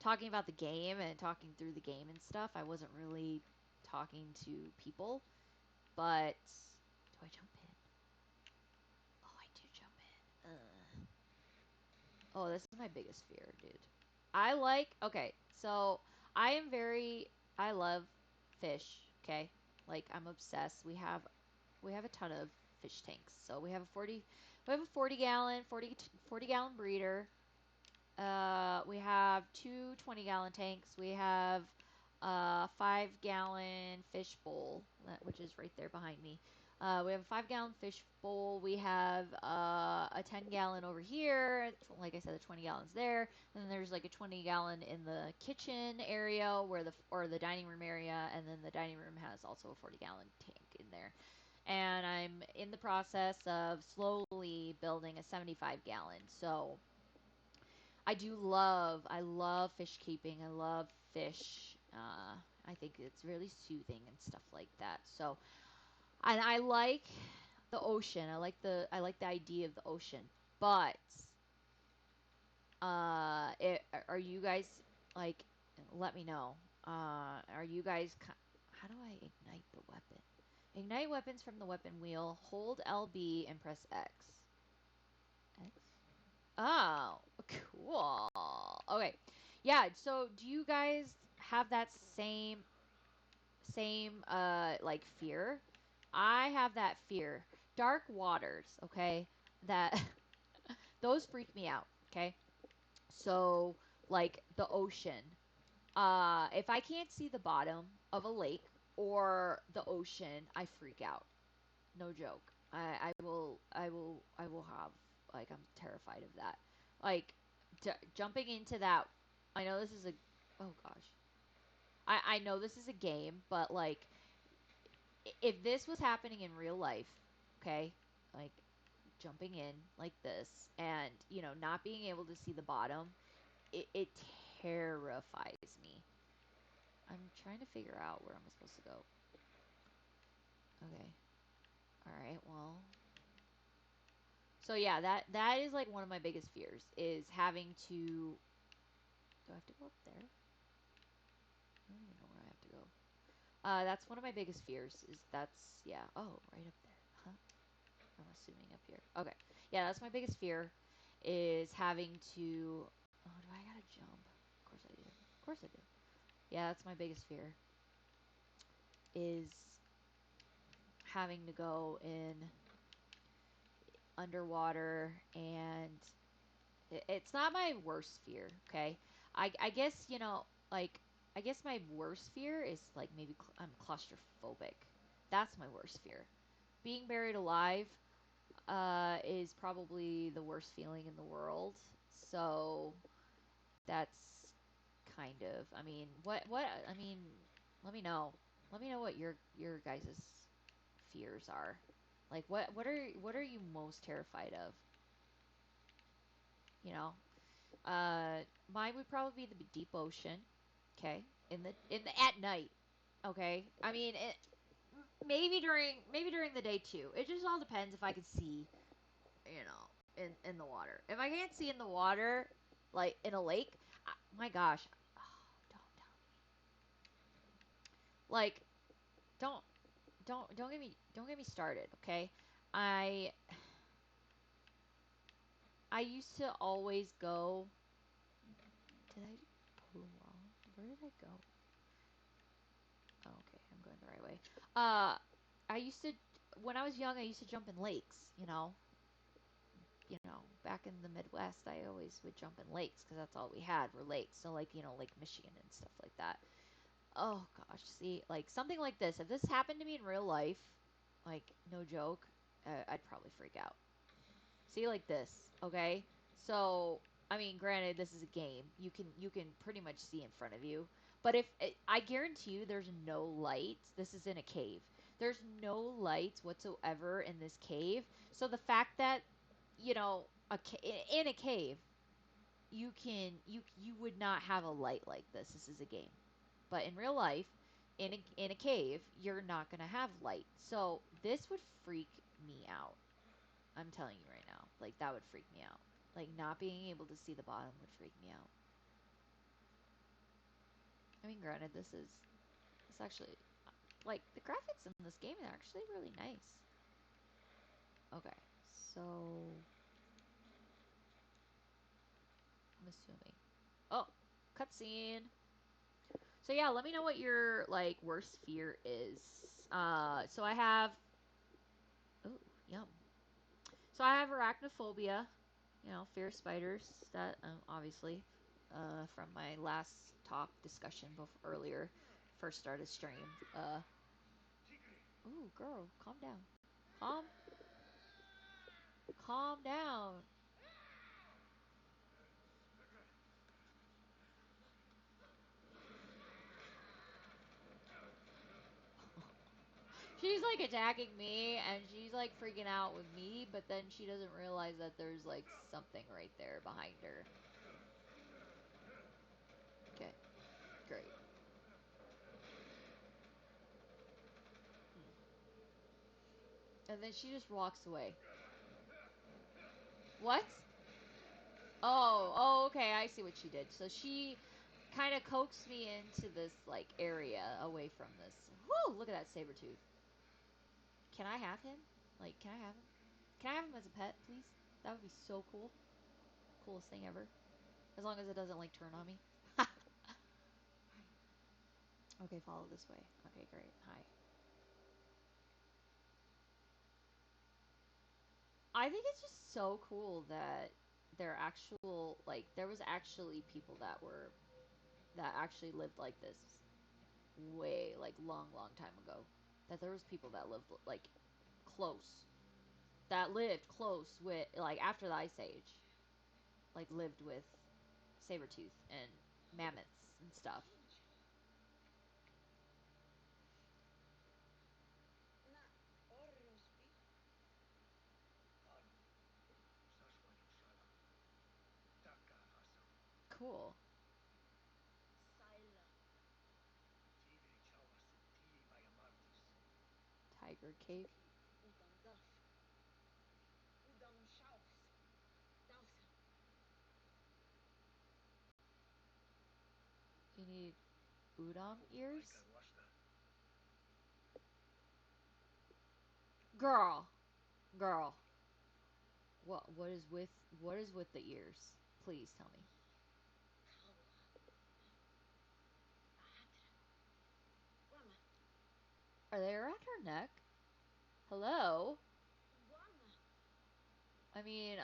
Speaker 1: talking about the game and talking through the game and stuff. I wasn't really talking to people, but do I jump in? Oh, I do jump in. Oh, this is my biggest fear, dude. Okay, so I am very, I love fish, okay? Like, I'm obsessed. We have a ton of fish tanks. So we have a 40 gallon breeder. We have two 20-gallon tanks. We have a 5-gallon fish bowl, which is right there behind me. We have a 5-gallon fish bowl. We have a 10-gallon over here. Like I said, the 20 gallons there. And then there's like a 20-gallon in the kitchen area or the dining room area. And then the dining room has also a 40-gallon tank in there. And I'm in the process of slowly building a 75-gallon. So I love fish keeping. I love fish. I think it's really soothing and stuff like that. So, and I like the ocean. I like the idea of the ocean. But, are you guys like? Let me know. Are you guys? How do I ignite the weapon? Ignite weapons from the weapon wheel. Hold LB and press X. X? Oh, cool. Okay. Yeah, so do you guys have that same like fear? I have that fear. Dark waters, okay? That those freak me out, okay? So, like the ocean. If I can't see the bottom of a lake or the ocean, I freak out. No joke. I will have like I'm terrified of that. Like jumping into that. I know this is a. Oh gosh. I know this is a game, but like if this was happening in real life, okay, like jumping in like this and not being able to see the bottom, it terrifies me. I'm trying to figure out where I'm supposed to go. Okay. All right. Well, so yeah, that is like one of my biggest fears is having to. Do I have to go up there? I don't even know where I have to go. That's one of my biggest fears. Is that's yeah. Oh, right up there. Huh? I'm assuming up here. Okay. Yeah, that's my biggest fear, is having to. Oh, do I gotta jump? Of course I do. Of course I do. Yeah, that's my biggest fear. Is having to go in underwater and it's not my worst fear, okay? I guess, like, I guess my worst fear is, like, maybe I'm claustrophobic. That's my worst fear. Being buried alive is probably the worst feeling in the world. So, that's kind of, I mean, let me know. Let me know what your guys' fears are. Like, what are you most terrified of? You know, mine would probably be the deep ocean. Okay, in the at night. Okay, I mean maybe during the day too. It just all depends if I can see, in the water. If I can't see in the water, like in a lake, my gosh, oh, don't tell me. Like don't don't get me started. Okay, I I used to always go. Did I go wrong? Where did I go? Oh, okay, I'm going the right way. Uh, I used to, when I was young, I used to jump in lakes. Back in the Midwest, I always would jump in lakes because that's all we had were lakes. So like, Lake Michigan and stuff like that. Oh gosh, see, like something like this. If this happened to me in real life, like no joke, I'd probably freak out. See, like this, okay? So, I mean, granted, this is a game. You can pretty much see in front of you. But if I guarantee you, there's no lights. This is in a cave. There's no lights whatsoever in this cave. So the fact that in a cave, you would not have a light like this. This is a game. But in real life, in a cave, you're not gonna have light. So this would freak me out. I'm telling you right now. Like, that would freak me out. Like, not being able to see the bottom would freak me out. I mean, granted, this actually like the graphics in this game are actually really nice. Okay, so I'm assuming. Oh, cutscene. So yeah, let me know what your like worst fear is. So I have. Oh, yum. So I have arachnophobia. You know, fear of spiders. That obviously, from my last talk discussion earlier, first started stream. Ooh, girl, calm down. Calm, calm down. She's like attacking me and she's like freaking out with me, but then she doesn't realize that there's like something right there behind her. Okay, great. And then she just walks away. What? Oh, okay, I see what she did. So she kind of coaxed me into this like area away from this. Whoo! Look at that saber tooth. Can I have him? Like, can I have him? Can I have him as a pet, please? That would be so cool. Coolest thing ever. As long as it doesn't like turn on me. Okay, follow this way. Okay, great. Hi. I think it's just so cool that there was actually people that actually lived like this way like long time ago. That there was people that lived like close that lived close with like after the ice age, like lived with saber tooth and mammoths and stuff. Cool. Tiger cave. You need udon ears? Girl. Girl. What is with the ears? Please tell me. Are they around her neck? Hello? I mean,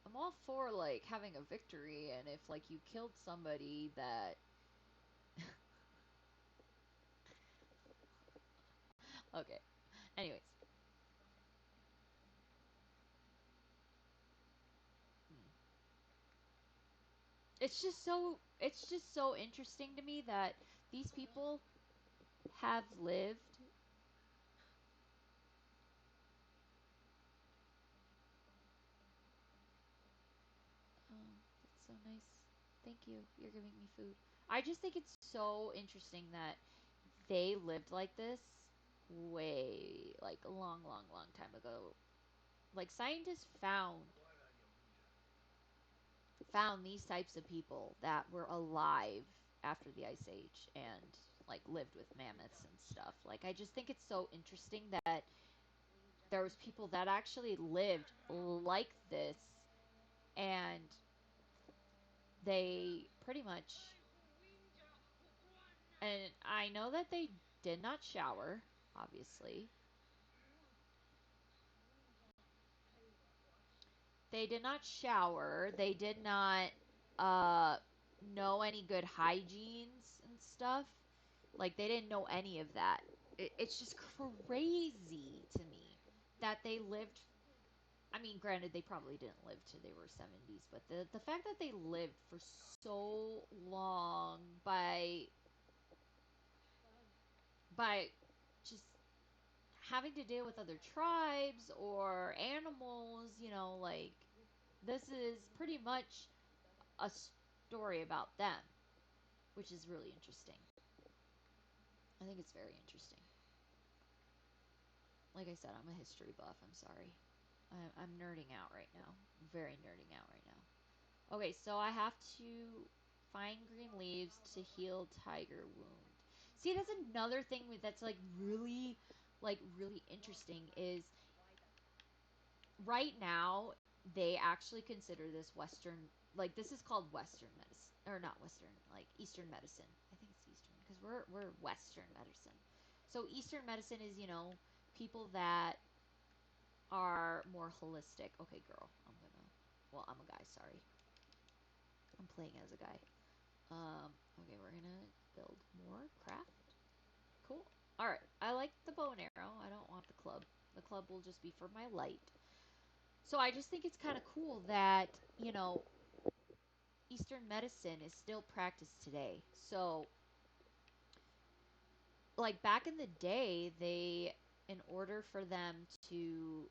Speaker 1: I'm all for like having a victory and if like you killed somebody that okay. Anyways. Hmm. It's just so interesting to me that these people have lived. Oh, that's so nice. Thank you. You're giving me food. I just think it's so interesting that they lived like this way like a long time ago. Like scientists found these types of people that were alive after the ice age and like lived with mammoths and stuff. Like I just think it's so interesting that there was people that actually lived like this and they pretty much and I know that they did not shower, obviously. They did not shower. They did not uh know any good hygienes and stuff. Like they didn't know any of that. It's just crazy to me that they lived. I mean, granted, they probably didn't live till they were 70s, but the fact that they lived for so long by just having to deal with other tribes or animals, like this is pretty much a story about them, which is really interesting. I think it's very interesting. Like I said, I'm a history buff. I'm sorry. I'm nerding out right now. I'm very nerding out right now. Okay, so I have to. fine green leaves to heal tiger wound. See, that's another thing that's like really interesting is right now they actually consider this Western, like this is called Western medicine, or not Western, like Eastern medicine. I think it's Eastern because we're Western medicine. So Eastern medicine is, people that are more holistic. Okay, girl, well, I'm a guy, sorry. I'm playing as a guy. Okay, we're gonna build more craft. Cool. Alright, I like the bow and arrow. I don't want the club. The club will just be for my light. So I just think it's kind of cool that, Eastern medicine is still practiced today. So, like back in the day, in order for them to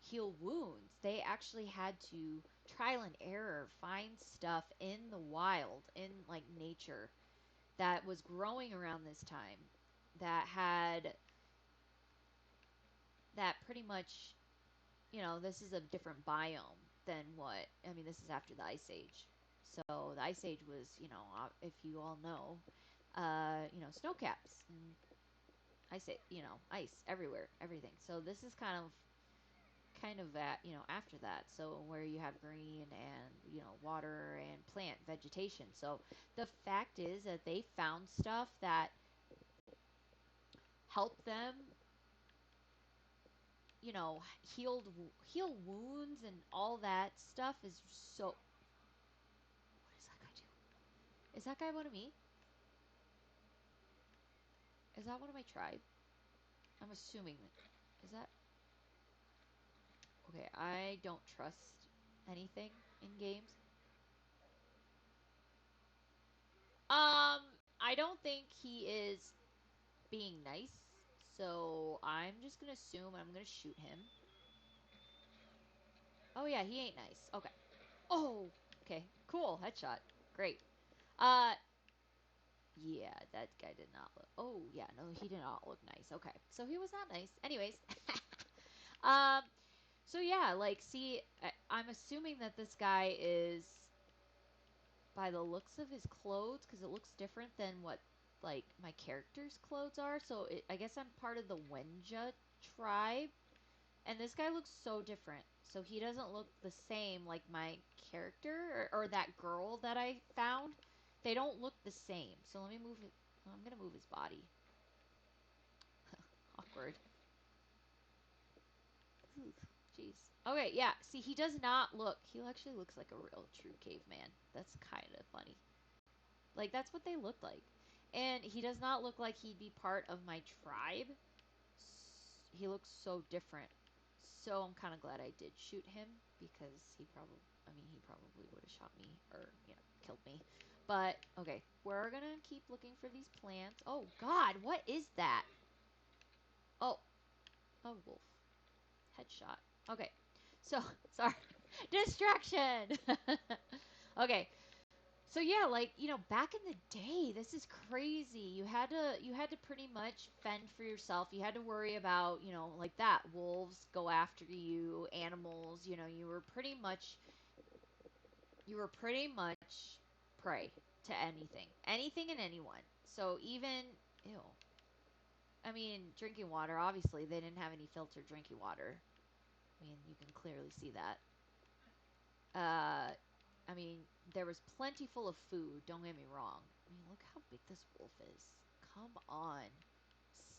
Speaker 1: heal wounds, they actually had to trial and error, find stuff in the wild, in like nature, that was growing around this time, that had, that pretty much, this is a different biome than what, I mean, this is after the Ice Age. So the Ice Age was, if you all know, snow caps and ice everywhere, everything. So this is kind of that, after that. So where you have green and, water and plant vegetation. So the fact is that they found stuff that helped them, you know, heal wounds and all that stuff is so. What is that guy doing? Is that guy one of me? Is that one of my tribe? I'm assuming that. Is that okay? I don't trust anything in games. I don't think he is being nice, so I'm just gonna assume I'm gonna shoot him. Oh yeah, he ain't nice. Okay. Oh, okay. Cool. Headshot. Great. Uh, yeah, that guy did not look. Oh yeah, no, he did not look nice. Okay, so he was not nice. Anyways, um, so yeah, like, see, I'm assuming that this guy is, by the looks of his clothes, because it looks different than what like my character's clothes are. So I guess I'm part of the Wenja tribe, and this guy looks so different. So he doesn't look the same like my character, or that girl that I found. They don't look the same. So let me move it. I'm gonna move his body. Awkward. Jeez. Okay, yeah. See, he does not look. He actually looks like a real true caveman. That's kind of funny. Like, that's what they look like. And he does not look like he'd be part of my tribe. He looks so different. So I'm kind of glad I did shoot him, because he probably would have shot me, or, killed me. But, okay, we're gonna keep looking for these plants. Oh, God, what is that? Oh, a wolf. Headshot. Okay, so, sorry. Distraction! Okay, so yeah, like, back in the day, this is crazy. You had to pretty much fend for yourself. You had to worry about, like that, wolves go after you, animals, you were pretty much prey to anything. Anything and anyone. So even, ew. I mean, drinking water, obviously they didn't have any filtered drinking water. I mean, you can clearly see that. Uh I mean, there was plenty full of food, don't get me wrong. I mean, look how big this wolf is. Come on.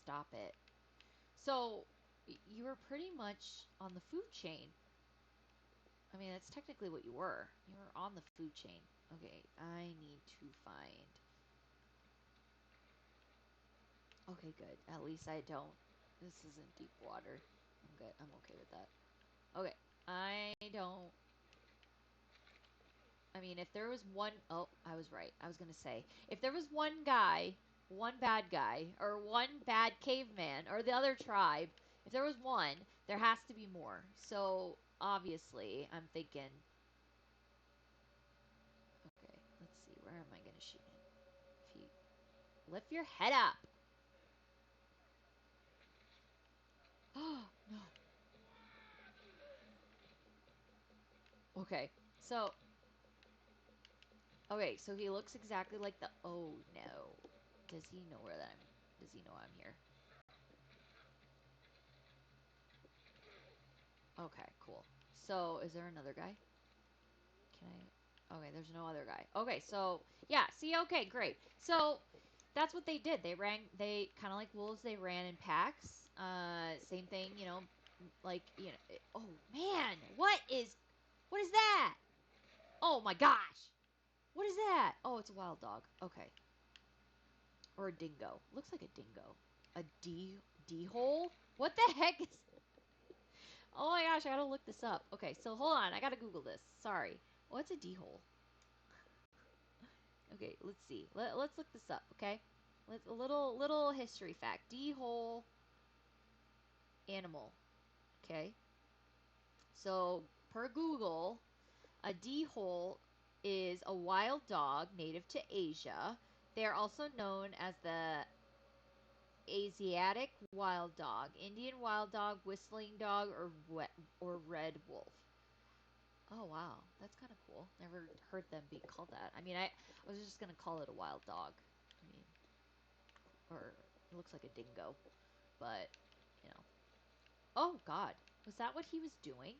Speaker 1: Stop it. So, you were pretty much on the food chain. I mean, that's technically what you were. You were on the food chain. Okay, I need to find. Okay, good. At least I don't. This isn't deep water. I'm good. I'm okay with that. Okay, I don't. I mean, if there was one, oh, I was right. I was gonna say, if there was one guy, one bad guy, or one bad caveman, or the other tribe, if there was one, there has to be more. So obviously, I'm thinking, okay, let's see, where am I gonna shoot him? If you lift your head up. Oh no. Okay, so Okay, so he looks exactly like the. Oh no. Does he know where that I'm? Does he know I'm here? Okay, cool. So is there another guy? Can I? Okay, there's no other guy. Okay, so yeah. See, okay, great. So that's what they did. They ran. They kind of like wolves. They ran in packs. Same thing. Like oh man, what is that? Oh my gosh, what is that? Oh, it's a wild dog. Okay, or a dingo. Looks like a dingo. A D hole? What the heck is? Oh my gosh, I gotta look this up. Okay, so hold on, I gotta Google this. Sorry. What's a D hole? Okay, let's see. Let's look this up. Okay, let's a little history fact. D hole animal. Okay, so per Google, a D hole is a wild dog native to Asia. They are also known as the Asiatic wild dog, Indian wild dog, whistling dog, or red wolf. Oh wow, that's kind of cool. Never heard them be called that. I was just gonna call it a wild dog. I mean, or it looks like a dingo, but you know. Oh God, was that what he was doing?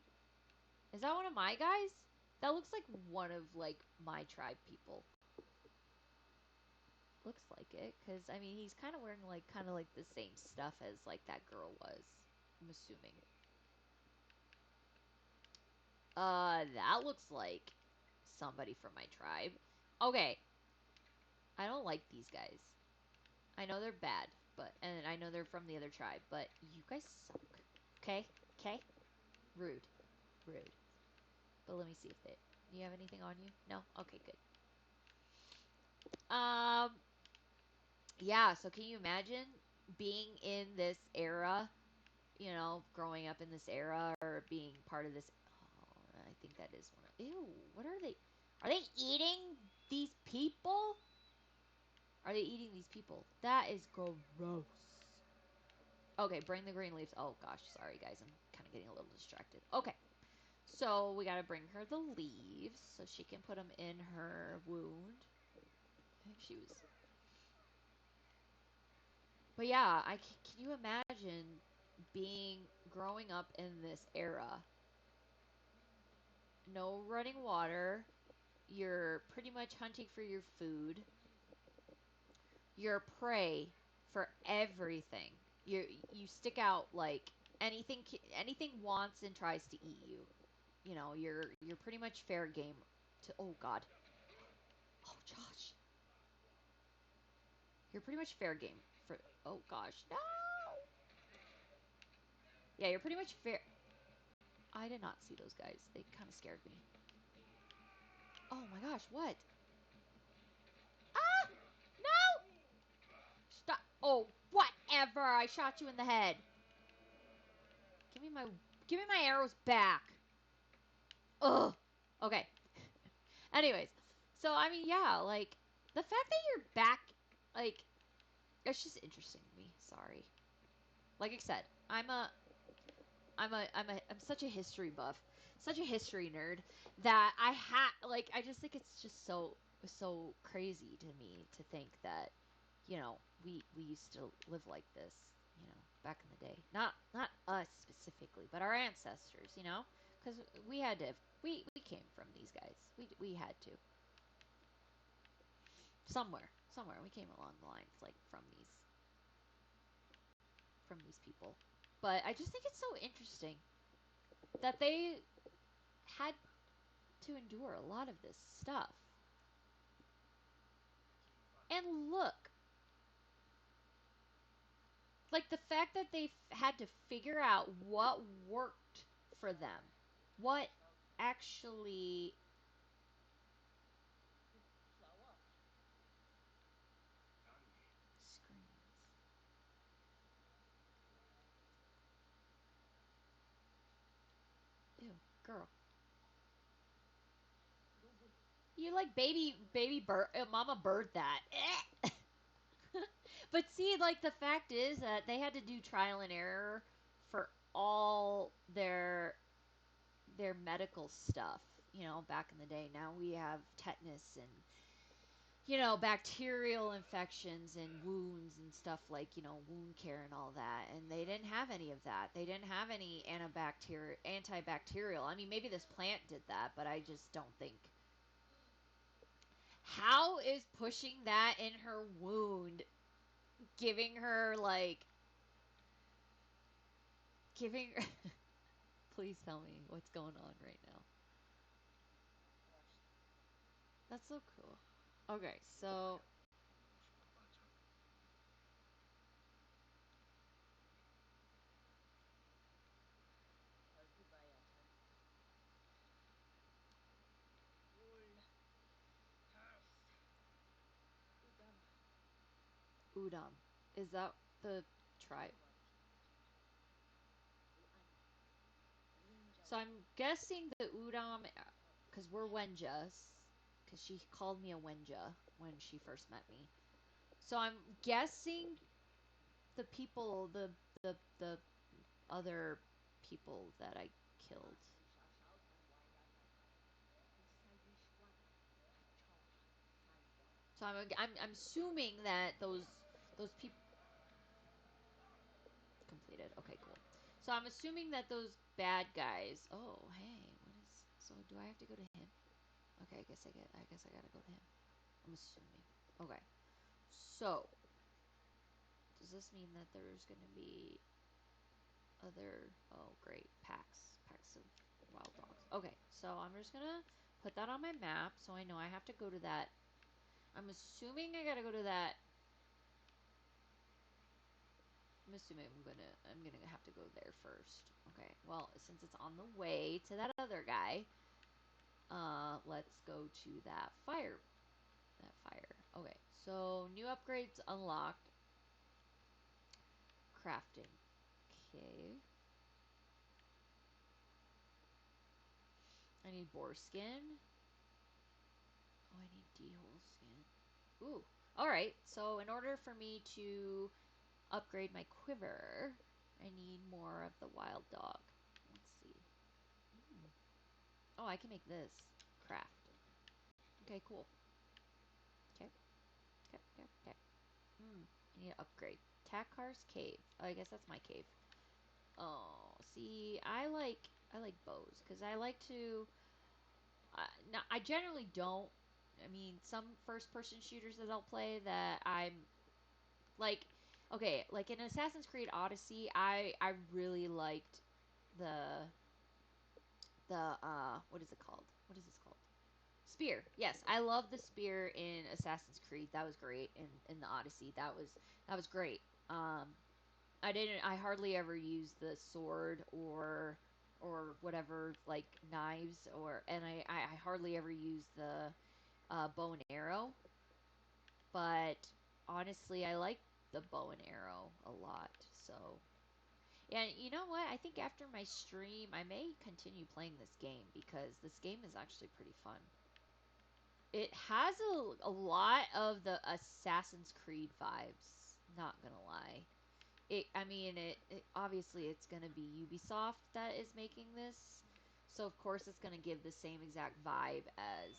Speaker 1: Is that one of my guys? That looks like one of like my tribe people. Looks like it, cause I mean he's kind of wearing like the same stuff as like that girl was. I'm assuming. That looks like somebody from my tribe. Okay, I don't like these guys. I know they're bad, and I know they're from the other tribe, but you guys suck. Okay? Okay? Rude. Rude. But let me see if they. Do you have anything on you? No? Okay, good. Yeah, so can you imagine being in this era, growing up in this era or being part of this? Oh, I think that is one of. Ew, what are they? Are they eating these people? Are they eating these people? That is gross. Okay, bring the green leaves. Oh gosh, sorry guys, I'm kind of getting a little distracted. Okay, so we gotta bring her the leaves so she can put them in her wound. I think she was. But yeah, can you imagine growing up in this era? No running water. You're pretty much hunting for your food. You're prey for everything. You stick out like anything wants and tries to eat you. You're pretty much fair game to. Oh God. Oh Josh. You're pretty much fair game for. Oh gosh. No. Yeah, you're pretty much fair. I did not see those guys. They kind of scared me. Oh my gosh. What? Ah! No! Stop. Oh, whatever. I shot you in the head. Give me my Give me my arrows back. Ugh. Okay. Anyways, so I mean, yeah, like the fact that you're back, like it's just interesting to me. Sorry. Like I said, I'm such a history buff, such a history nerd that I just think it's just so crazy to me to think that, we used to live like this, back in the day. Not us specifically, but our ancestors, because we had to we came from these guys. We had to somewhere we came along the lines like from these people. But I just think it's so interesting that they had to endure a lot of this stuff. And look, like the fact that they had to figure out what worked for them, what actually screams. Ew, girl. You like baby bird, mama bird that. But see, like the fact is that they had to do trial and error for all their medical stuff, back in the day. Now we have tetanus and bacterial infections and wounds and stuff like, wound care and all that. And they didn't have any of that. They didn't have any antibacterial. I mean, maybe this plant did that, but I just don't think. How is pushing that in her wound giving her, like, giving. Please tell me what's going on right now. That's so cool. Okay, so. Udam. Is that the tribe? So I'm guessing the Udam, because we're Wenjas, because she called me a Wenja when she first met me. So I'm guessing the people, the other people that I killed. So I'm assuming that those people completed. Okay, cool. So I'm assuming that those bad guys. Oh, hey, what is? So do I have to go to him? Okay, I guess I gotta go to him. I'm assuming. Okay. So does this mean that there's gonna be other? Oh, great, packs of wild dogs. Okay, so I'm just gonna put that on my map so I know I have to go to that. I'm assuming I gotta go to that. I'm assuming I'm gonna have to go there first. Okay. Well, since it's on the way to that other guy, let's go to that fire. That fire. Okay. So new upgrades unlocked. Crafting. Okay. I need boar skin. Oh, I need D-hole skin. Ooh. All right. So in order for me to upgrade my quiver, I need more of the wild dog. Let's see. Hmm. Oh, I can make this. Craft. Okay, cool. Okay. Okay, okay, okay. I need to upgrade. Takar's cave. Oh, I guess that's my cave. Oh, see, I like bows because I like to. No, I generally don't. I mean, some first-person shooters that I'll play that I'm like, okay, like in Assassin's Creed Odyssey, I really liked the what is it called? What is this called? Spear. Yes, I love the spear in Assassin's Creed. That was great in the Odyssey. That was great. Um, I hardly ever use the sword or whatever like knives and I hardly ever use the bow and arrow. But honestly, I like the bow and arrow a lot. So yeah, you know what? I think after my stream, I may continue playing this game because this game is actually pretty fun. It has a lot of the Assassin's Creed vibes. Not gonna lie. I mean, obviously it's gonna be Ubisoft that is making this, so of course it's gonna give the same exact vibe as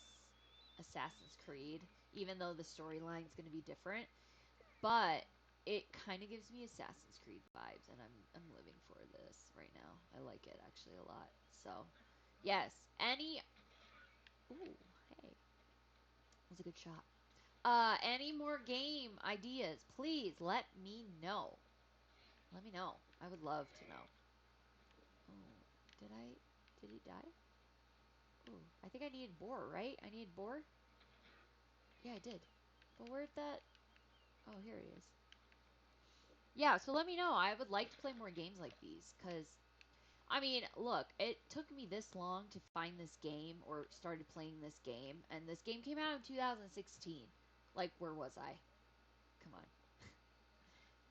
Speaker 1: Assassin's Creed, even though the storyline's gonna be different. But it kind of gives me Assassin's Creed vibes, and I'm living for this right now. I like it actually a lot. So, yes, any. Ooh, hey, that was a good shot. Any more game ideas? Please let me know. Let me know. I would love to know. Oh, did I? Did he die? Ooh, I think I needed boar, right? I needed boar? Yeah, I did. But where'd that? Oh, here he is. Yeah, so let me know. I would like to play more games like these, because, I mean, look, it took me this long to find this game, or started playing this game, and this game came out in 2016. Like, where was I? Come on.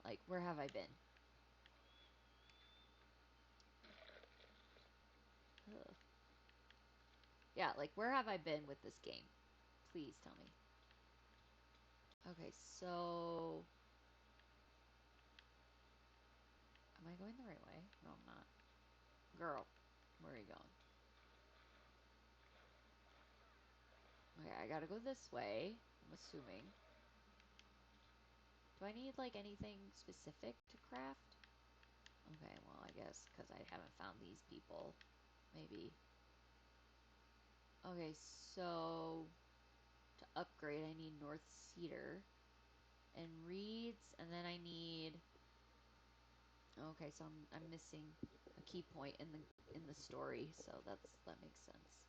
Speaker 1: Like, where have I been? Ugh. Yeah, like, where have I been with this game? Please tell me. Okay, so am I going the right way? No, I'm not. Girl, where are you going? Okay, I gotta go this way. assuming. Do I need, like, anything specific to craft? Okay, well, I guess because I haven't found these people. Maybe. Okay, so to upgrade, I need North Cedar and reeds, and then I need. Okay, so I'm missing a key point in the story, so that makes sense.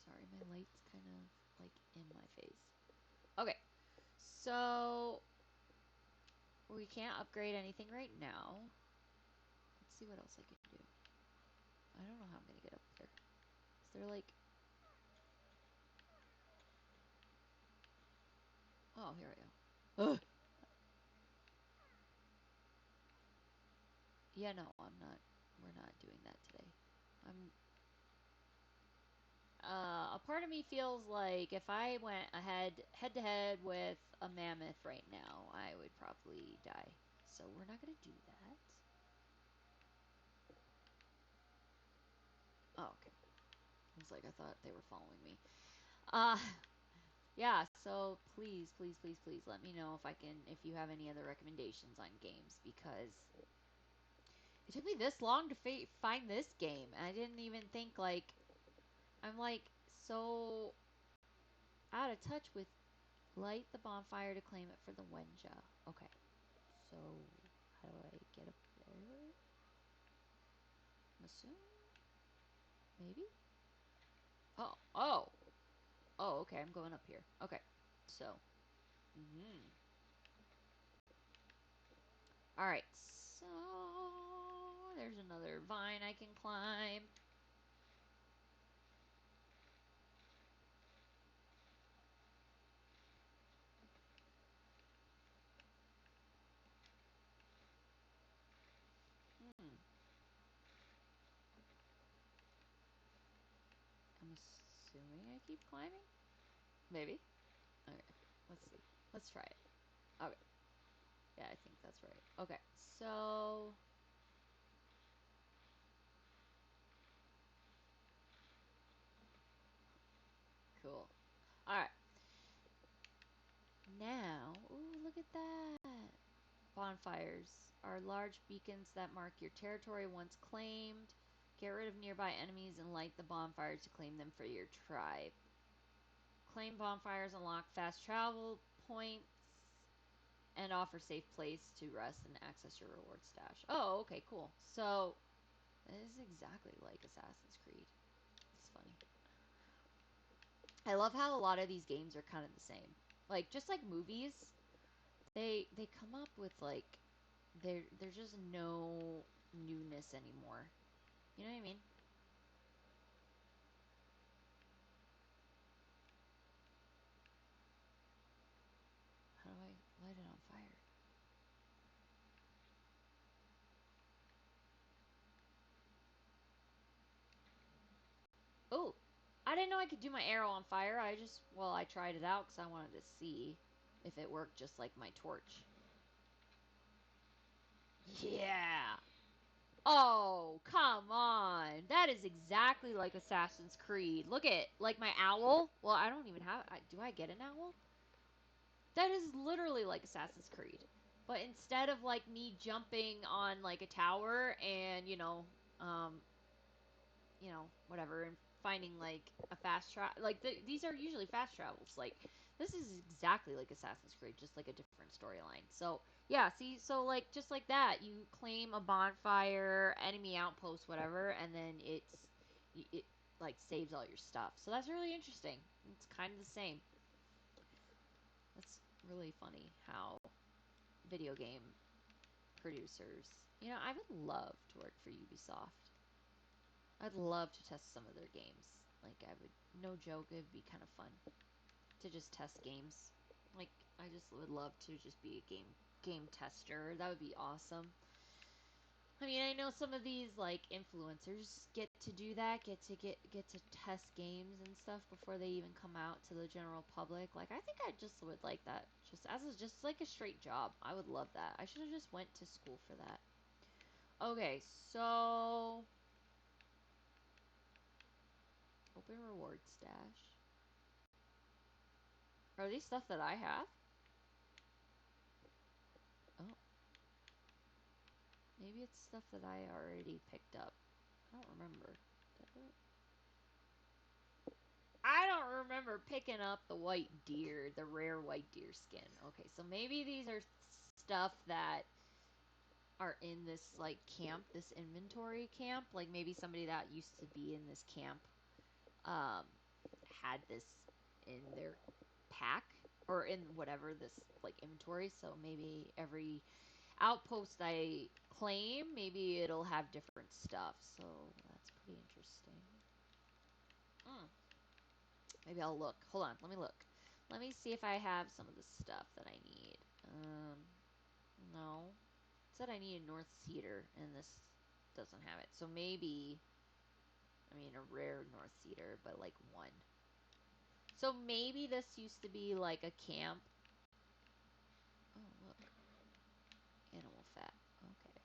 Speaker 1: Sorry, my light's kind of like in my face. Okay, so we can't upgrade anything right now. Let's see what else I can do. I don't know how I'm gonna get up there. Is there like... Oh, here we go. Ugh! Yeah, no, I'm not. We're not doing that today. A part of me feels like if I went head to head with a mammoth right now, I would probably die. So we're not gonna do that. Oh, okay. I was like, I thought they were following me. Uh, yeah, so please, please, please, please let me know if you have any other recommendations on games, because it took me this long to find this game, and I didn't even think, like, I'm, like, so out of touch with light the bonfire to claim it for the Wenja. Okay, so how do I get up there? I'm assuming? Maybe? Oh, oh! Oh, okay, I'm going up here. Okay, so, Alright, so there's another vine I can climb. I'm assuming I keep climbing? Maybe. Okay, let's see. Let's try it. Okay. Yeah, I think that's right. Okay, so... Cool. Alright. Now... Ooh, look at that! Bonfires are large beacons that mark your territory once claimed. Get rid of nearby enemies and light the bonfires to claim them for your tribe. Claim bonfires unlock fast travel points and offer safe place to rest and access your reward stash. Oh, okay, cool. So, this is exactly like Assassin's Creed. It's funny. I love how a lot of these games are kind of the same. Like, just like movies, they come up with, like, there's just no newness anymore. You know what I mean? How do I light it on fire? Oh, I didn't know I could do my arrow on fire. I tried it out because I wanted to see if it worked just like my torch. Yeah. Oh, come on. That is exactly like Assassin's Creed. Look at, like, my owl. Well, I don't even have... do I get an owl? That is literally like Assassin's Creed. But instead of, like, me jumping on, like, a tower and, um, whatever, and finding, like, a fast travel... Like, these are usually fast travels. Like, this is exactly like Assassin's Creed, just, like, a different storyline. So, yeah, see, so, like, just like that, you claim a bonfire, enemy outpost, whatever, and then it like, saves all your stuff. So that's really interesting. It's kind of the same. That's really funny how video game producers... I would love to work for Ubisoft. I'd love to test some of their games. Like, I would, no joke, it'd be kind of fun to just test games. Like, I just would love to just be a game tester. That would be awesome. I mean, I know some of these, like, influencers get to do that, get to test games and stuff before they even come out to the general public. Like, I think I just would like that, just like a straight job. I would love that. I should have just went to school for that. Okay, so Open reward stash. Are these stuff that I have? Oh. Maybe it's stuff that I already picked up. I don't remember. I don't remember picking up the white deer, the rare white deer skin. Okay, so maybe these are stuff that are in this like camp, this inventory camp. Like maybe somebody that used to be in this camp um, had this in their pack or in whatever this like inventory. So maybe every outpost I claim, maybe it'll have different stuff. So that's pretty interesting. Mm. Maybe I'll look. Hold on, let me look. Let me see if I have some of the stuff that I need. No. It said I need a North Cedar, and this doesn't have it. So maybe, I mean, a rare North Cedar, but like one. So maybe this used to be like a camp. Oh, look. Animal fat. Okay.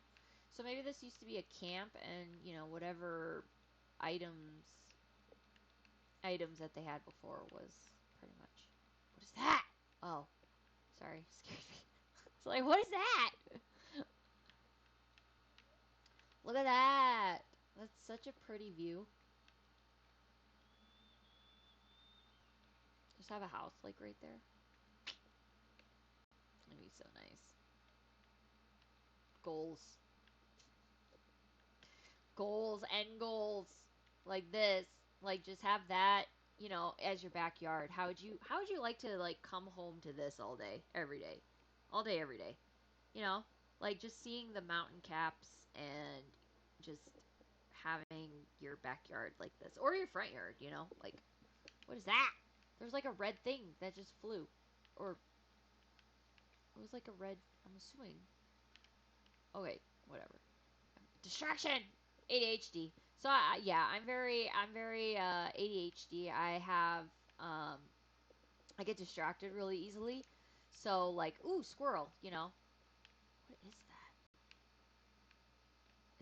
Speaker 1: So maybe this used to be a camp, and, you know, whatever items that they had before was pretty much. What is that? Oh, sorry, scared me. It's like, what is that? Look at that. That's such a pretty view. Just have a house like right there. That'd be so nice. Goals. Goals and goals. Like this. Like just have that, you know, as your backyard. How would you like to like come home to this all day, every day? All day, every day. You know? Like just seeing the mountain caps and just having your backyard like this. Or your front yard, you know? Like, what is that? There's like a red thing that just flew. Or it was like a red, I'm assuming. Okay, whatever. Distraction! ADHD. So yeah, I'm very ADHD. Um, I get distracted really easily. So like, ooh, squirrel, you know. What is that?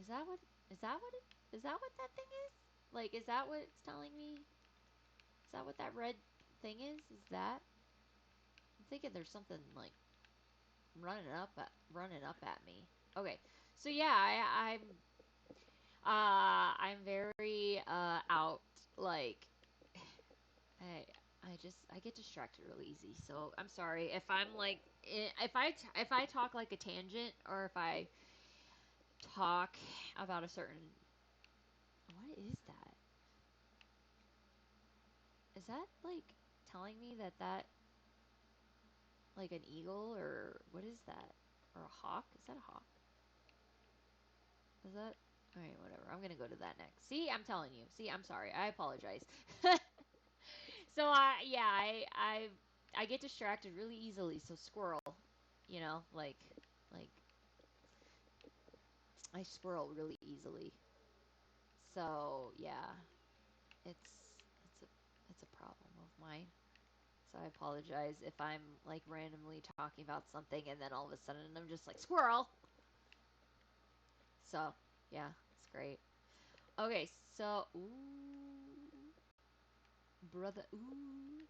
Speaker 1: Is that what, is that what that thing is? Like, is that what it's telling me? Is that what that red thing is? Is that? I'm thinking there's something like running up at me. Okay, so yeah, I'm very out like I I get distracted really easy. So I'm sorry if I'm like if I talk like a tangent or if I talk about a certain what is that? Is that like telling me that like an eagle or what is that? Or a hawk? Is that a hawk? Is that all right? Whatever. I'm gonna go to that next. See, I'm telling you. See, I'm sorry. I apologize. So I get distracted really easily. So squirrel, you know, like I squirrel really easily. So yeah, it's it's a problem of mine. So I apologize if I'm like randomly talking about something and then all of a sudden I'm just like squirrel. So yeah, it's great. Okay, so brother, ooh,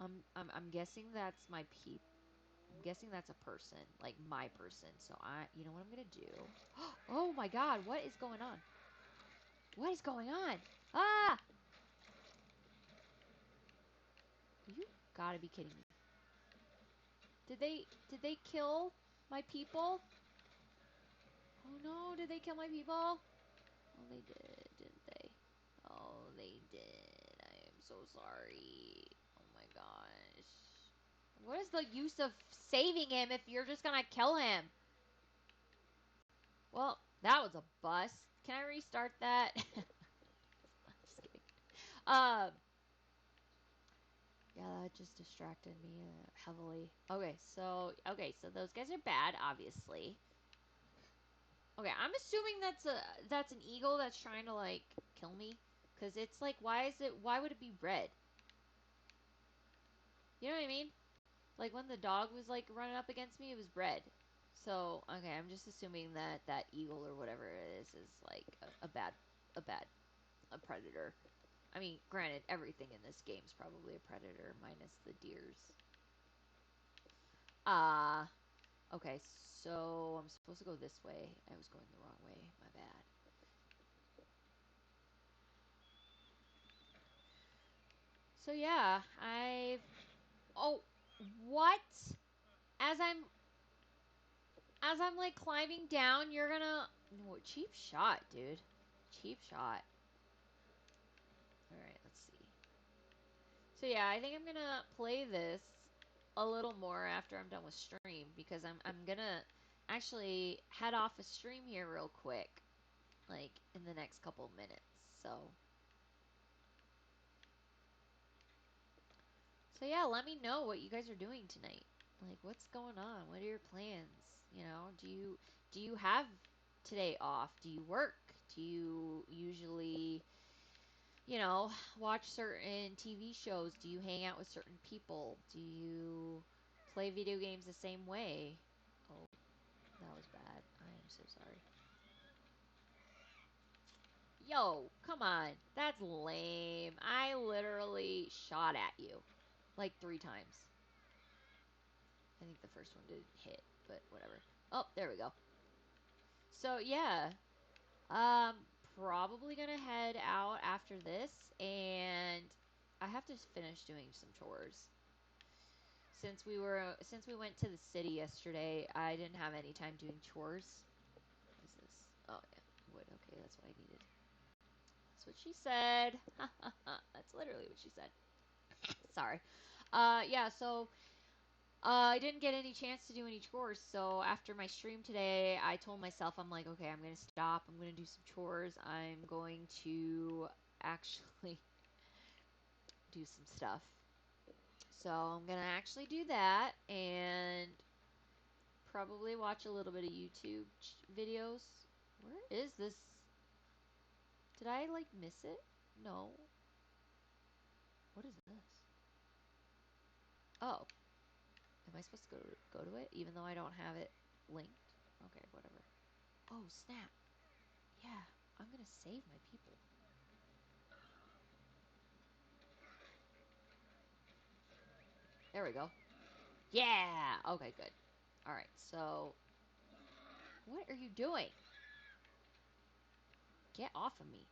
Speaker 1: I'm guessing that's my peep. I'm guessing that's a person, like my person. So you know what I'm gonna do? Oh my God, what is going on? What is going on? Ah! You gotta be kidding me. Did they kill my people? Oh no, did they kill my people? Oh, they did, didn't they? Oh, they did. I am so sorry. Oh my gosh. What is the use of saving him if you're just gonna kill him? Well, that was a bust. Can I restart that? I'm just kidding. Um, yeah, that just distracted me heavily. Okay, so those guys are bad, obviously. Okay, I'm assuming that's an eagle that's trying to like kill me, cause it's like why would it be red? You know what I mean? Like when the dog was like running up against me, it was red. So okay, I'm just assuming that that eagle or whatever it is like a bad. a predator. I mean, granted, everything in this game is probably a predator, minus the deers. Ah, okay, so I'm supposed to go this way. I was going the wrong way. My bad. So yeah, I've... Oh, what? As I'm... As I'm, like, climbing down, you're gonna... No, cheap shot, dude. Cheap shot. Alright, let's see. So yeah, I think I'm gonna play this a little more after I'm done with stream, because I'm gonna actually head off a stream here real quick, like in the next couple minutes. So yeah, let me know what you guys are doing tonight. Like, what's going on? What are your plans? You know, do you have today off? Do you work? Do you usually, watch certain TV shows? Do you hang out with certain people? Do you play video games the same way? Oh, that was bad. I am so sorry. Yo, come on. That's lame. I literally shot at you like 3 times. I think the first one didn't hit, but whatever. Oh, there we go. So, yeah. Um, Probably gonna head out after this, and I have to finish doing some chores. Since we went to the city yesterday, I didn't have any time doing chores. What is this? Oh yeah, wood. Okay, that's what I needed. That's what she said. That's literally what she said. Sorry. Yeah. So I didn't get any chance to do any chores. So after my stream today, I told myself, I'm like, okay, I'm gonna stop. I'm gonna do some chores. I'm going to actually do some stuff. So I'm gonna actually do that and probably watch a little bit of YouTube videos. Where is this? Did I like miss it? No. What is this? Oh, am I supposed to go to it even though I don't have it linked? Okay, whatever. Oh, snap. Yeah, I'm gonna save my people. There we go. Yeah! Okay, good. Alright, so... What are you doing? Get off of me.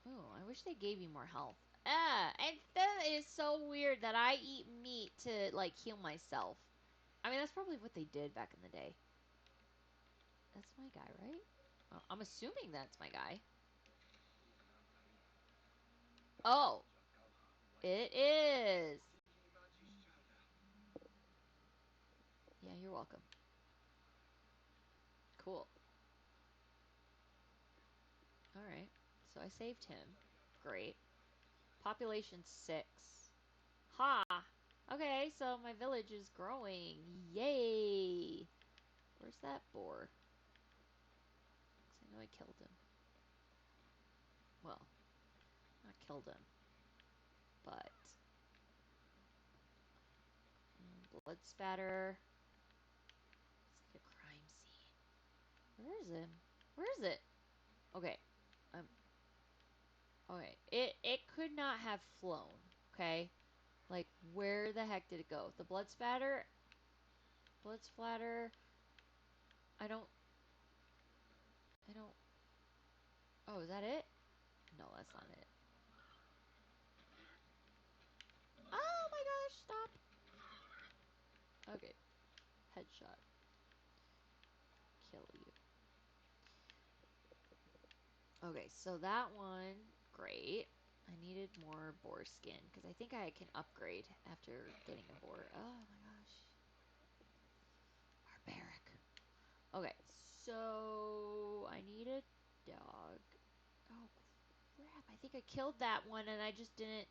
Speaker 1: Oh, I wish they gave you more health. And that is so weird that I eat meat to, like, heal myself. I mean, that's probably what they did back in the day. That's my guy, right? I'm assuming that's my guy. Oh, it is. Yeah, you're welcome. Cool. Alright. So I saved him. Great. Population 6. Ha! Okay, so my village is growing. Yay! Where's that boar? I know I killed him. Well, not killed him, but... blood spatter. It's like a crime scene. Where is him? Where is it? Okay. Um, okay. It could not have flown. Okay? Like, where the heck did it go? The blood spatter? Blood splatter? I don't... I don't... Oh, is that it? No, that's not it. Oh my gosh, stop. Okay. Headshot. Kill you. Okay, so that one, great. I needed more boar skin, because I think I can upgrade after getting a boar. Oh my gosh. Barbaric. Okay, so I need a dog. Oh crap, I think I killed that one and I just didn't...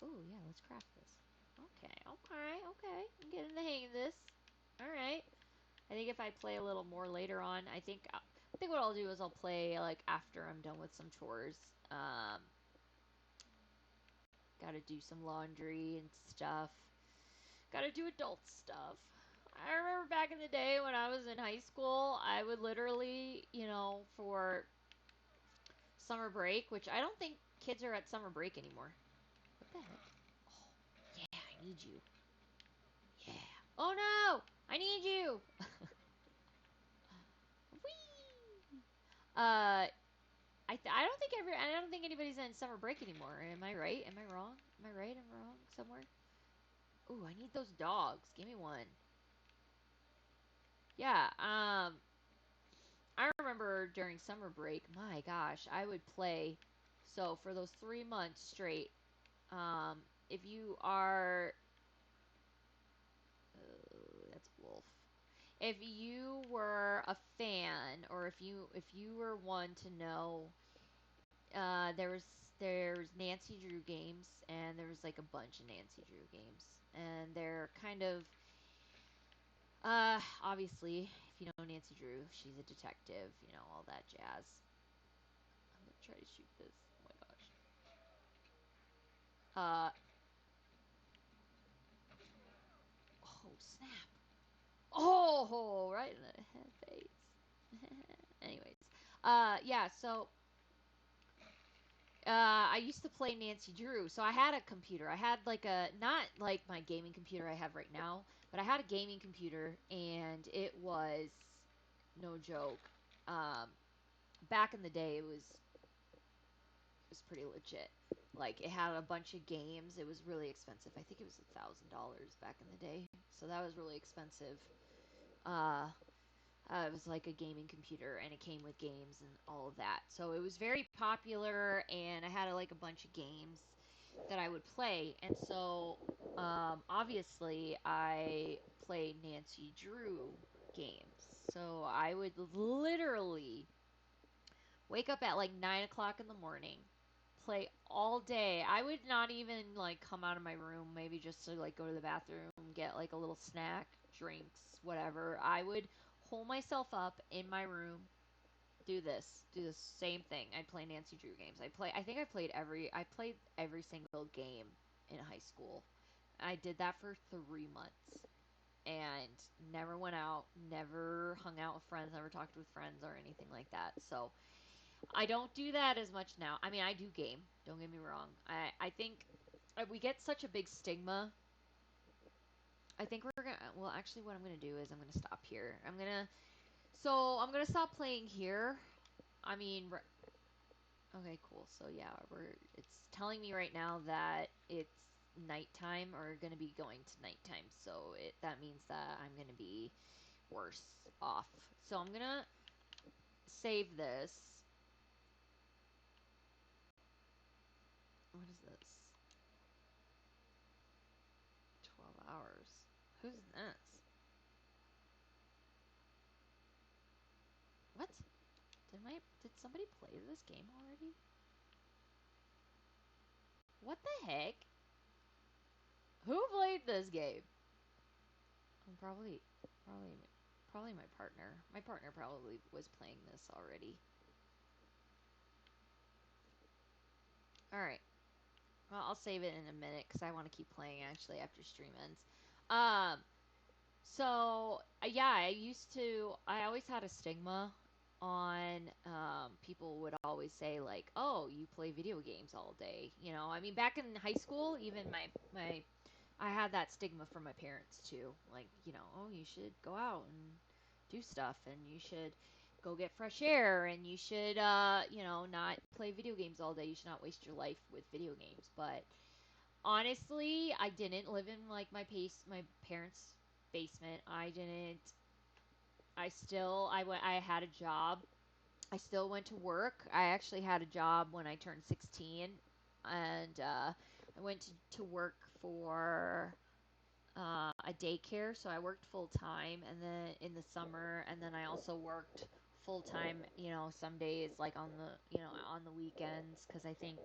Speaker 1: Oh yeah, let's craft this. Okay. I'm getting the hang of this. Alright. I think if I play a little more later on, I think what I'll do is I'll play like after I'm done with some chores. Gotta do some laundry and stuff. Gotta do adult stuff. I remember back in the day when I was in high school, I would literally, for summer break, which I don't think kids are at summer break anymore. What the heck? Oh, yeah, I need you. Yeah. Oh no! I need you! Whee! I don't think I don't think anybody's in summer break anymore. Am I right? Am I wrong? Am I right? Am I wrong somewhere? Ooh, I need those dogs. Give me one. Yeah. I remember during summer break. My gosh, I would play. So for those 3 months straight, um, if you are, that's Wolf. If you were a fan, or if you were one to know, there's Nancy Drew games, and there was like a bunch of Nancy Drew games, and they're kind of obviously, if you know Nancy Drew, she's a detective, all that jazz. I'm gonna try to shoot this. Oh my gosh. Oh snap. Oh, right in the head face. Anyways, yeah. So I used to play Nancy Drew. So I had a computer. I had like not like my gaming computer I have right now, but I had a gaming computer, and it was no joke. Um, Back in the day, it was pretty legit. Like it had a bunch of games. It was really expensive. I think it was $1,000 back in the day. So that was really expensive. Uh, it was like a gaming computer, and it came with games and all of that. So it was very popular, and I had like a bunch of games that I would play. And so, obviously, I played Nancy Drew games. So I would literally wake up at like 9 o'clock in the morning, play all day. I would not even like come out of my room, maybe just to like go to the bathroom, get like a little snack, drinks, whatever. I would hole myself up in my room, do the same thing. I'd play Nancy Drew games. I think I played every single game in high school. I did that for 3 months and never went out, never hung out with friends, never talked with friends or anything like that. So I don't do that as much now. I mean, I do game. Don't get me wrong. I think we get such a big stigma. I think we're gonna. Well, actually, what I'm gonna do is I'm gonna stop here. I'm gonna stop playing here. I mean, okay, cool. So yeah, it's telling me right now that it's nighttime, or gonna be going to nighttime. So that means that I'm gonna be worse off. So I'm gonna save this. What is this? 12 hours. Who's this? What? Did somebody play this game already? What the heck? Who played this game? Probably, probably my partner. My partner probably was playing this already. All right. Well, I'll save it in a minute because I want to keep playing actually after stream ends. Um, So yeah, I always had a stigma on, people would always say like, "Oh, you play video games all day." I mean, back in high school, even my I had that stigma from my parents too. Like, "Oh, you should go out and do stuff, and you should go get fresh air, and you should, not play video games all day. You should not waste your life with video games." But honestly, I didn't live in like my parents' basement. I didn't. I had a job. I still went to work. I actually had a job when I turned 16, and I went to work for a daycare. So I worked full time, and then in the summer, and then I also worked full time. Some days like on the weekends, because I think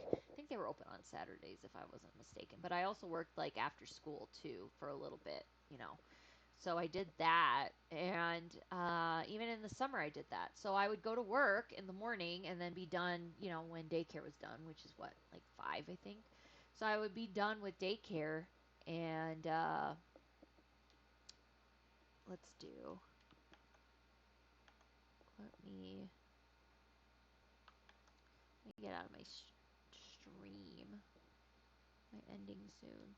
Speaker 1: they were open on Saturdays if I wasn't mistaken. But I also worked like after school too for a little bit. So I did that, and even in the summer I did that. So I would go to work in the morning and then be done, when daycare was done, which is what, like 5, I think. So I would be done with daycare, and let's do. Let me get out of my stream. My ending soon.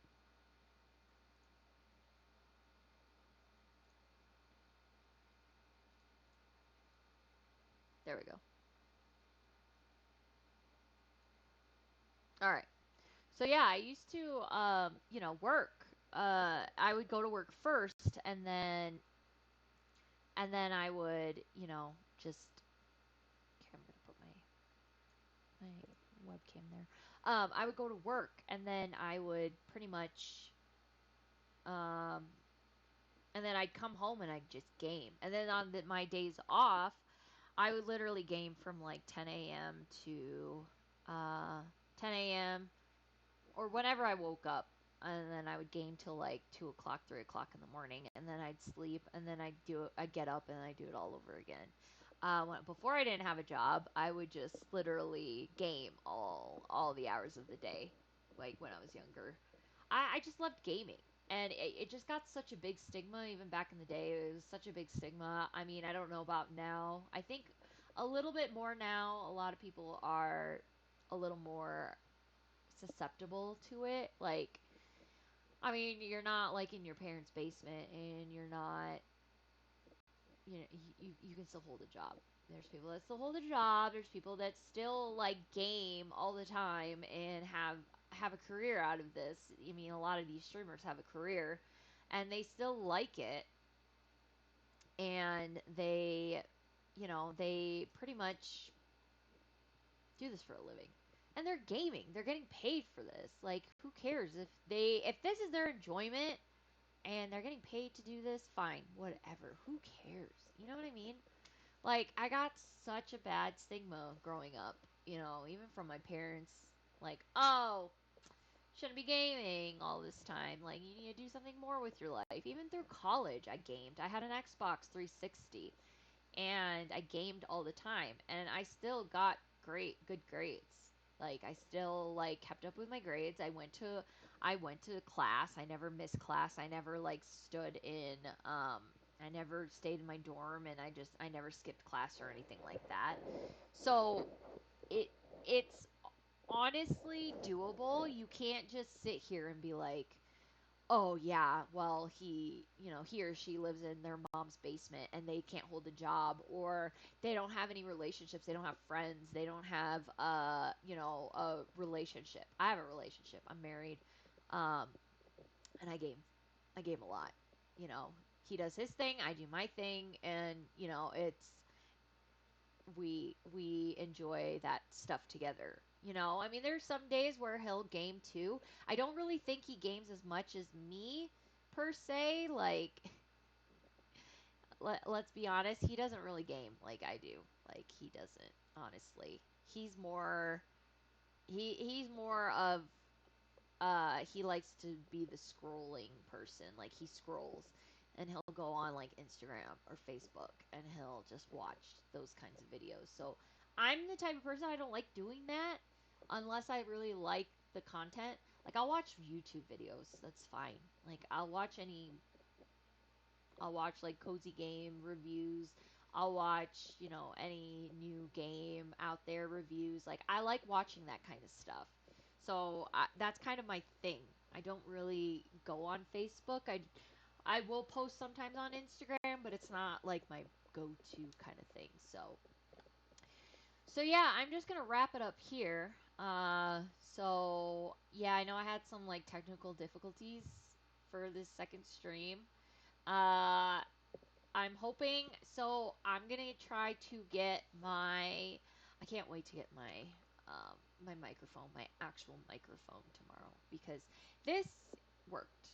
Speaker 1: There we go. All right. So yeah, I used to, work. I would go to work first, and then I would, just. Okay, I'm gonna put my webcam there. I would go to work, and then I would pretty much, um, and then I'd come home and I'd just game. And then on my days off, I would literally game from like 10 a.m. to 10 a.m. or whenever I woke up, and then I would game till like 2 o'clock, 3 o'clock in the morning, and then I'd sleep, and then I'd get up, and I'd do it all over again. Before I didn't have a job, I would just literally game all the hours of the day, like when I was younger. I just loved gaming. And it just got such a big stigma even back in the day. It was such a big stigma. I mean, I don't know about now. I think a little bit more now. A lot of people are a little more susceptible to it. Like, I mean, you're not like in your parents' basement, and you're not, you can still hold a job. There's people that still hold a job. There's people that still like game all the time and have a career out of this. I mean, a lot of these streamers have a career, and they still like it, and they pretty much do this for a living. And they're gaming. They're getting paid for this. Like, who cares if this is their enjoyment and they're getting paid to do this? Fine, whatever. Who cares? You know what I mean? Like, I got such a bad stigma growing up, even from my parents. Like, oh, shouldn't be gaming all this time. Like, you need to do something more with your life. Even through college, I gamed. I had an Xbox 360, and I gamed all the time, and I still got good grades. Like, I still like kept up with my grades. I went to class. I never missed class. I never like stood in I never stayed in my dorm, and I never skipped class or anything like that. So it it's honestly doable. You can't just sit here and be like, oh yeah, well he or she lives in their mom's basement and they can't hold a job, or they don't have any relationships, they don't have friends, they don't have a relationship. I have a relationship. I'm married, um, and I game a lot. You know, he does his thing, I do my thing, and it's we enjoy that stuff together. I mean, there's some days where he'll game too. I don't really think he games as much as me per se. Like, let's be honest, he doesn't really game like I do. Like, he doesn't, honestly. He's more of he likes to be the scrolling person. Like, he scrolls, and he'll go on like Instagram or Facebook, and he'll just watch those kinds of videos. So I'm the type of person, I don't like doing that unless I really like the content. Like, I'll watch YouTube videos. That's fine. Like, I'll watch like cozy game reviews. I'll watch, any new game out there reviews. Like, I like watching that kind of stuff. So that's kind of my thing. I don't really go on Facebook. I will post sometimes on Instagram, but it's not like my go-to kind of thing. So yeah, I'm just gonna wrap it up here. So yeah, I know I had some like technical difficulties for this second stream. Uh, I'm hoping. So I'm gonna try to get my. I can't wait to get my microphone, my actual microphone tomorrow, because this worked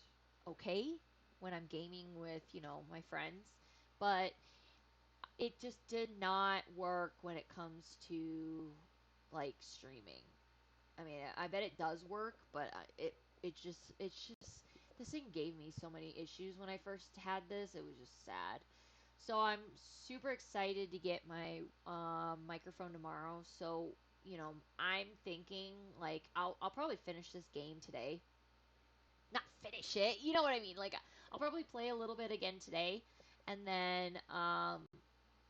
Speaker 1: okay when I'm gaming with my friends, but it just did not work when it comes to like streaming. I mean, I bet it does work, but it's just this thing gave me so many issues when I first had this. It was just sad. So I'm super excited to get my microphone tomorrow. So I'm thinking like I'll probably finish this game today. Not finish it, you know what I mean? Like, I'll probably play a little bit again today, and then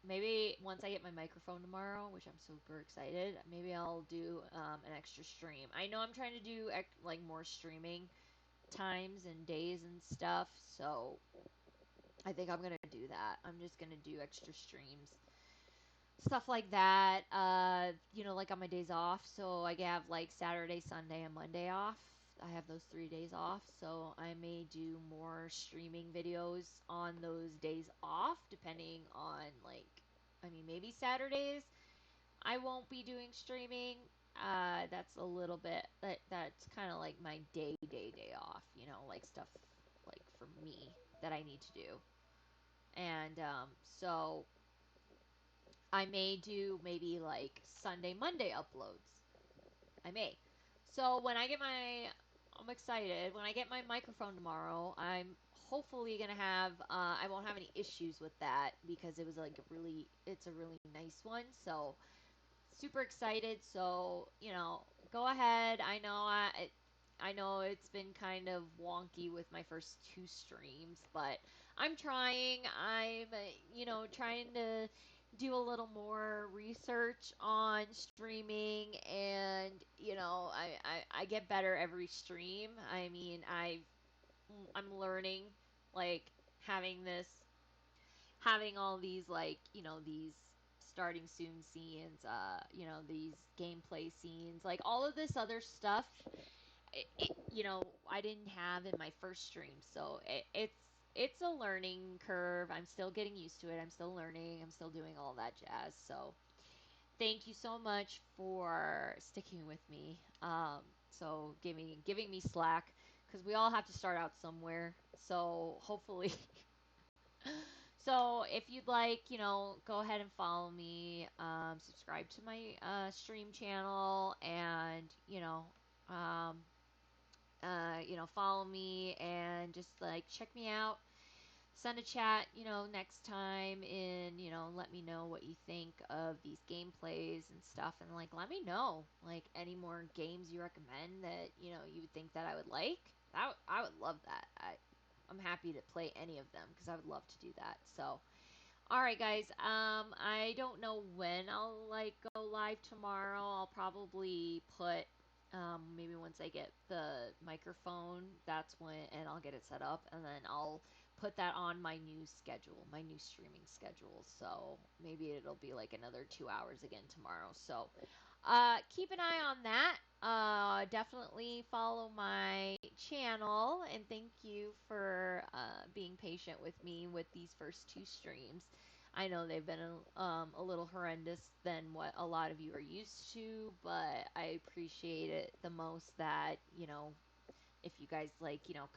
Speaker 1: maybe once I get my microphone tomorrow, which I'm super excited, maybe I'll do an extra stream. I know I'm trying to do like more streaming times and days and stuff, so I think I'm gonna do that. I'm just gonna do extra streams, stuff like that. Like on my days off, so I have like Saturday, Sunday, and Monday off. I have those 3 days off, so I may do more streaming videos on those days off, depending on I mean, maybe Saturdays I won't be doing streaming. That's a little bit that's kind of like my day off, like stuff like for me that I need to do. And so I may do maybe like Sunday, Monday uploads. I may. So I'm excited. When I get my microphone tomorrow, I'm hopefully gonna have. I won't have any issues with that because it's a really nice one. So super excited. So go ahead. I know it's been kind of wonky with my first two streams, but I'm trying. I'm trying to do a little more research on streaming, and I get better every stream. I mean, I'm learning, like having this having all these these starting soon scenes, these gameplay scenes, like all of this other stuff, I didn't have in my first stream. So it's a learning curve. I'm still getting used to it. I'm still learning. I'm still doing all that jazz. So thank you so much for sticking with me. So giving me slack, because we all have to start out somewhere. So hopefully So if you'd like, go ahead and follow me, subscribe to my stream channel, and um, follow me and just like check me out. Send a chat, next time, and let me know what you think of these gameplays and stuff, and like let me know like any more games you recommend that you would think that I would like. I would love that. I'm happy to play any of them because I would love to do that. So all right, guys. I don't know when I'll like go live tomorrow. I'll probably put maybe once I get the microphone, that's when, and I'll get it set up, and then I'll put that on my new schedule, my new streaming schedule. So maybe it'll be like another 2 hours again tomorrow. So keep an eye on that. Definitely follow my channel, and thank you for being patient with me with these first two streams. I know they've been a little horrendous than what a lot of you are used to, but I appreciate it the most that if you guys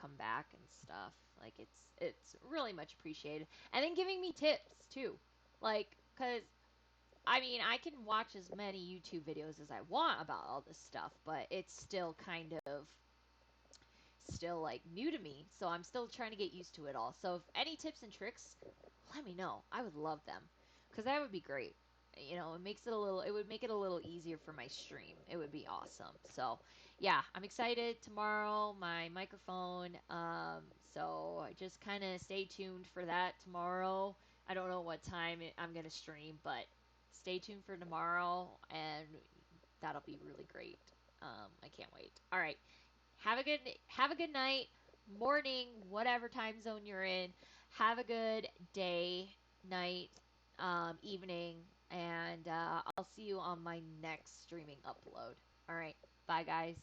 Speaker 1: come back and stuff, like it's really much appreciated, and then giving me tips too, like because I mean, I can watch as many YouTube videos as I want about all this stuff, but it's still kind of still like new to me. So I'm still trying to get used to it all. So if any tips and tricks, let me know. I would love them because that would be great. It would make it a little easier for my stream. It would be awesome. So yeah, I'm excited tomorrow. My microphone. So just kind of stay tuned for that tomorrow. I don't know what time I'm gonna stream, but stay tuned for tomorrow, and that'll be really great. I can't wait. All right. Have a good night, morning, whatever time zone you're in. Have a good day, night, evening, and I'll see you on my next streaming upload. All right. Bye, guys.